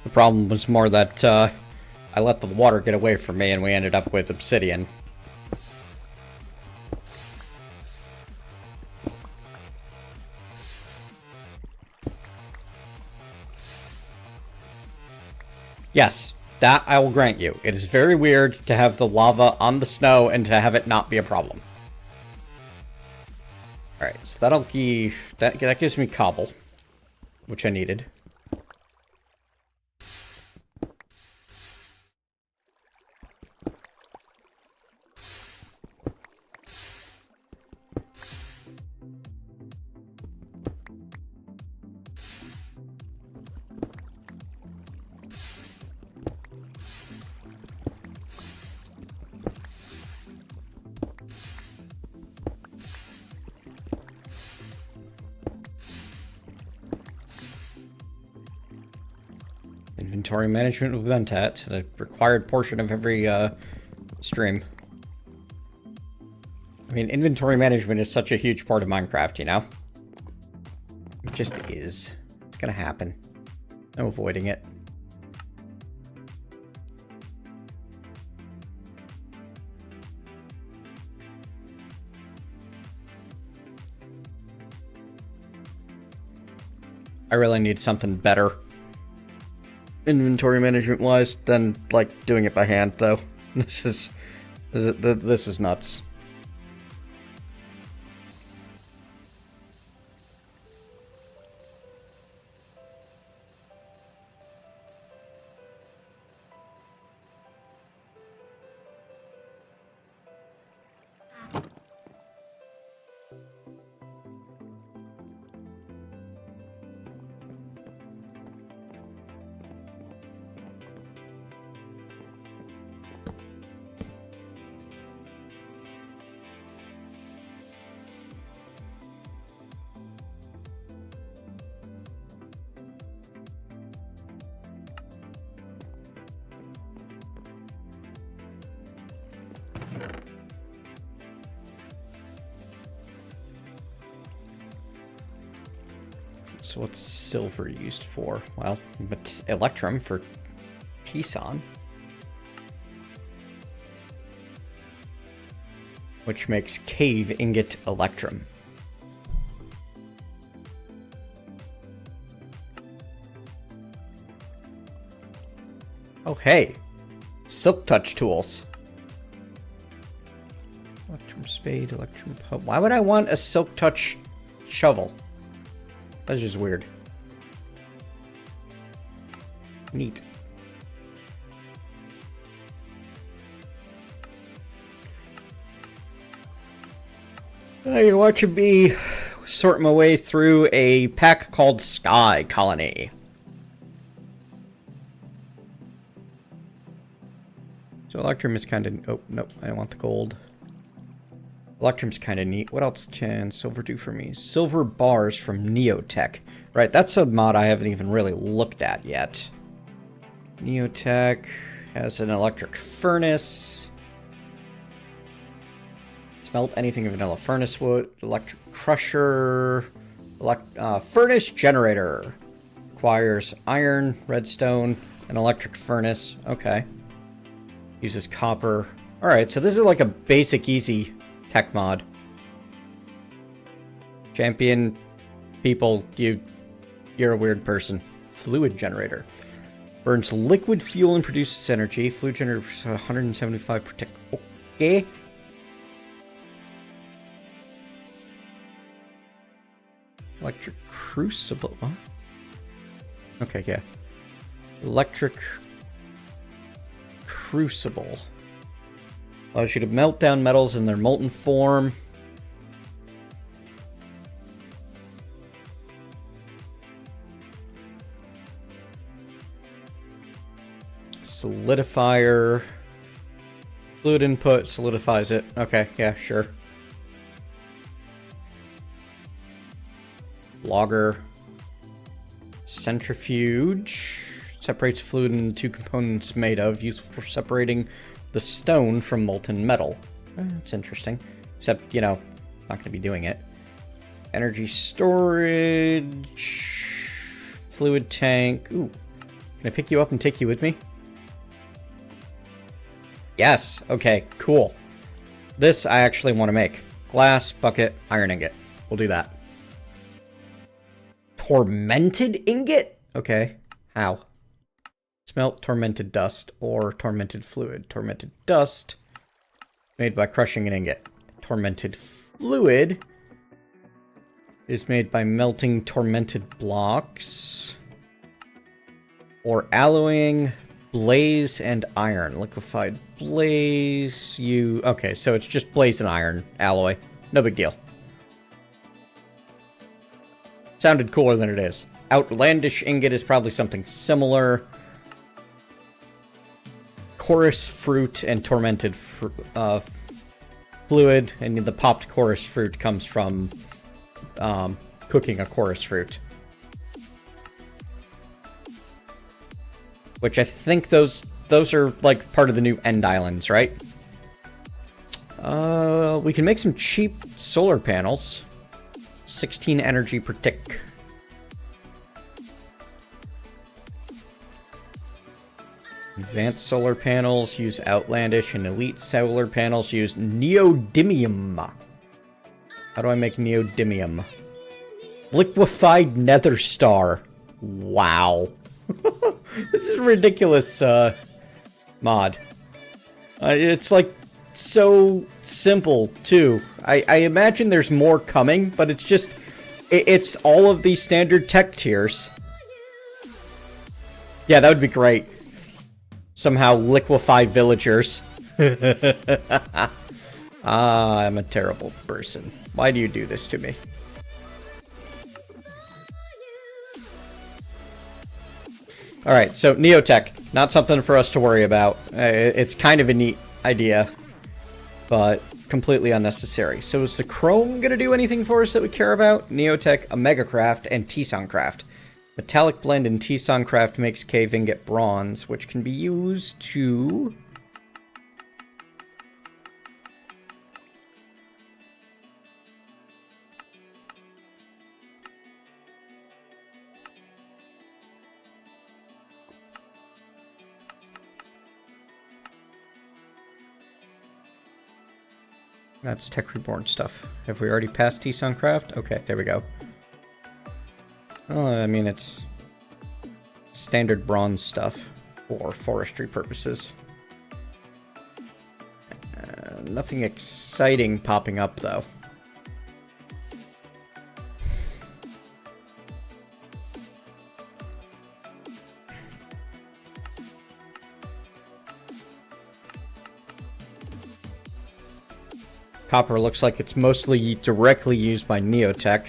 The problem was more that I let the water get away from me and we ended up with obsidian. Yes, that I will grant you. It is very weird to have the lava on the snow and to have it not be a problem. Alright, so that'll be... That gives me cobble, which I needed. Inventory management with Mentat, a required portion of every stream. I mean, inventory management is such a huge part of Minecraft, you know? It just is. It's gonna happen. No avoiding it. I really need something better. Inventory management wise than like doing it by hand though. This is nuts. So what's silver used for? Well, but electrum for Pisan. Which makes cave ingot electrum. Oh hey, silk touch tools. Electrum spade, electrum hoe. Why would I want a silk touch shovel? That's just weird. Neat. You're watching me sort my way through a pack called Sky Colony. So Electrum is kind of... Oh, nope, I want the gold. Electrum's kind of neat. What else can silver do for me? Silver bars from Neotech. Right, that's a mod I haven't even really looked at yet. Neotech has an electric furnace. Smelt anything vanilla furnace wood. Electric crusher. Furnace generator. Requires iron, redstone, an electric furnace. Okay. Uses copper. Alright, so this is like a basic, easy tech mod. Champion people, you're a weird person. Fluid generator. Burns liquid fuel and produces energy. Fluid generator 175 protect. Okay. Electric crucible. What? Okay, yeah. Electric crucible. Allows you to melt down metals in their molten form. Solidifier. Fluid input solidifies it. Okay, yeah, sure. Logger. Centrifuge. Separates fluid into two components made of. Useful for separating the stone from molten metal. It's interesting. Except, you know, not going to be doing it. Energy storage. Fluid tank. Ooh. Can I pick you up and take you with me? Yes. Okay, cool. This I actually want to make. Glass, bucket, iron ingot. We'll do that. Tormented ingot? Okay. How? Smelt tormented dust or tormented fluid. Tormented dust made by crushing an ingot. Tormented fluid is made by melting tormented blocks or alloying blaze and iron. Liquefied blaze, okay, so it's just blaze and iron alloy. No big deal. Sounded cooler than it is. Outlandish ingot is probably something similar. Chorus fruit and tormented fluid, and the popped chorus fruit comes from cooking a chorus fruit. Which I think those are like part of the new end islands, right? We can make some cheap solar panels. 16 energy per tick. Advanced solar panels use outlandish, and elite solar panels use neodymium. How do I make neodymium? Liquefied nether star. Wow. This is a ridiculous, mod. It's like so simple too. I imagine there's more coming, but it's just it's all of these standard tech tiers. Yeah, that would be great. Somehow liquefy villagers. I'm a terrible person. Why do you do this to me? Alright, so Neotech. Not something for us to worry about. It's kind of a neat idea, but completely unnecessary. So is the Chrome going to do anything for us that we care about? Neotech, Omega Craft, and Tison Craft. Metallic blend in Tison Craft makes cave ingot bronze, which can be used to... That's Tech Reborn stuff. Have we already passed Tison Craft? Okay, there we go. Oh, I mean, it's standard bronze stuff for forestry purposes. Nothing exciting popping up, though. Copper looks like it's mostly directly used by Neotech.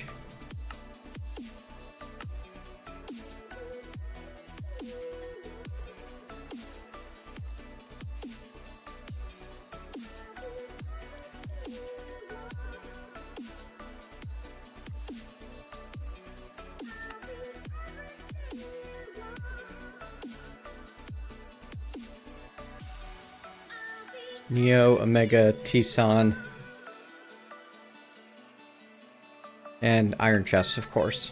Neo, Omega, Tison, and Iron Chests, of course.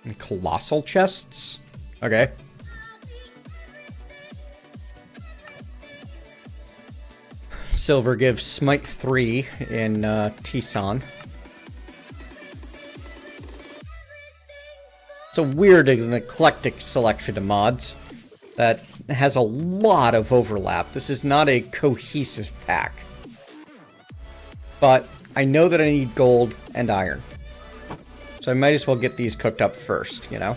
And Colossal Chests? Okay. Silver gives Smite 3 in Tison. It's a weird and eclectic selection of mods that has a lot of overlap. This is not a cohesive pack. But I know that I need gold and iron. So I might as well get these cooked up first, you know?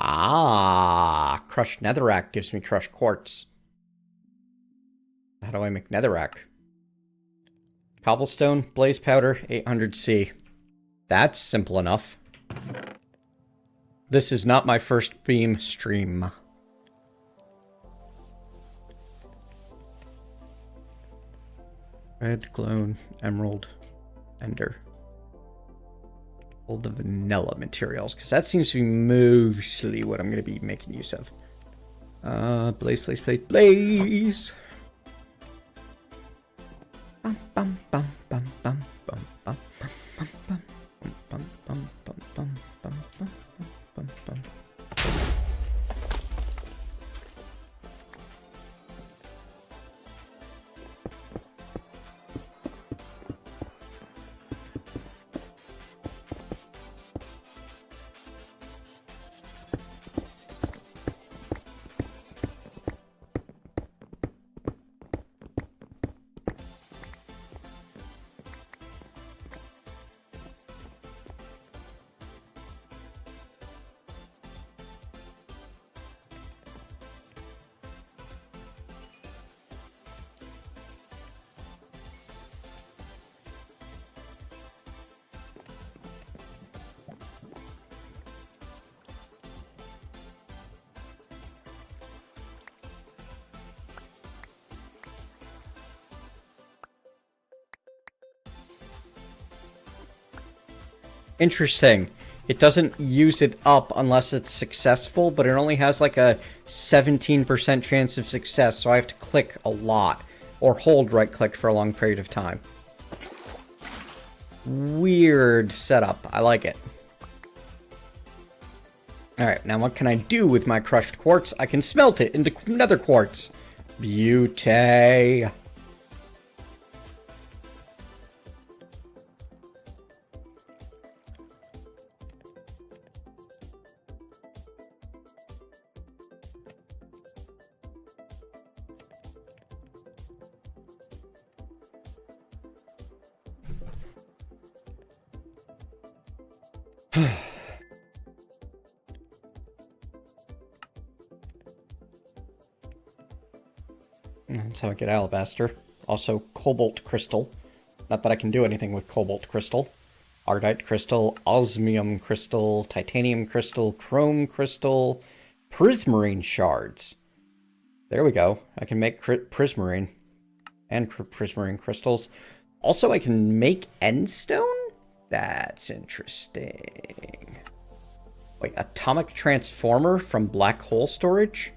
Ah, crushed netherrack gives me crushed quartz. How do I make netherrack? Cobblestone, blaze powder, 800C. That's simple enough. This is not my first beam stream. Red, glowstone, emerald, ender. All the vanilla materials, because that seems to be mostly what I'm going to be making use of. Blaze, blaze, blaze, blaze! Bum, bum, bum, bum, bum, bum, bum, bum, bum, bum, bum, bum, bum, bum, bum, bum, bum. Interesting. It doesn't use it up unless it's successful, but it only has like a 17% chance of success, so I have to click a lot. Or hold right-click for a long period of time. Weird setup. I like it. Alright, now what can I do with my crushed quartz? I can smelt it into nether quartz. Beauty. That's how I get alabaster. Also, cobalt crystal. Not that I can do anything with cobalt crystal. Ardite crystal, osmium crystal, titanium crystal, chrome crystal, prismarine shards. There we go. I can make prismarine. And prismarine crystals. Also, I can make endstone? That's interesting. Wait, atomic transformer from black hole storage?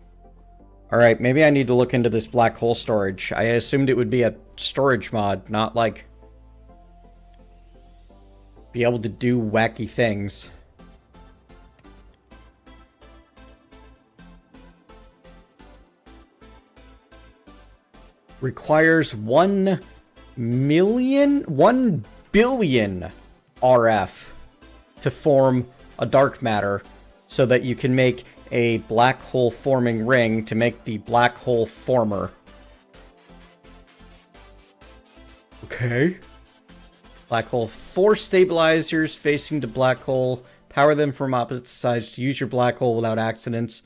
Alright, maybe I need to look into this black hole storage. I assumed it would be a storage mod, not like be able to do wacky things. Requires 1 billion RF to form a dark matter so that you can make a black hole forming ring to make the black hole former. Okay. Black hole. 4 stabilizers facing the black hole. Power them from opposite sides to use your black hole without accidents.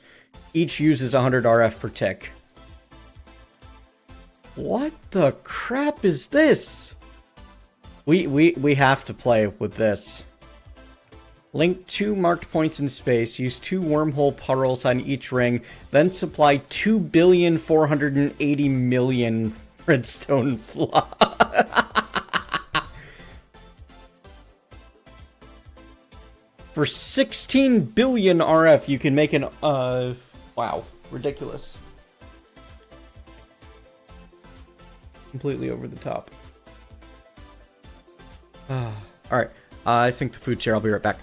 Each uses 100 RF per tick. What the crap is this? We have to play with this. Link 2 marked points in space, use 2 wormhole puddles on each ring, then supply 2,480,000,000 redstone fly. For 16 billion RF, you can make an, wow, ridiculous. Completely over the top. Alright, I think the food's here. I'll be right back.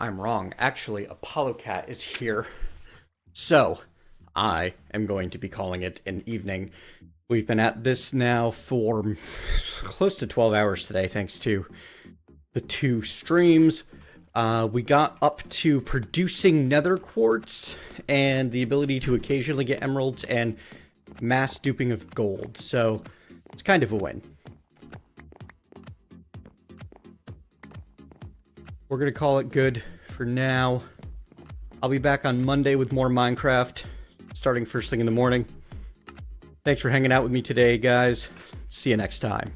I'm wrong. Actually, ApolloCat is here. So, I am going to be calling it an evening. We've been at this now for close to 12 hours today, thanks to the 2 streams. We got up to producing nether quartz and the ability to occasionally get emeralds and mass duping of gold. So, it's kind of a win. We're going to call it good for now. I'll be back on Monday with more Minecraft, starting first thing in the morning. Thanks for hanging out with me today, guys. See you next time.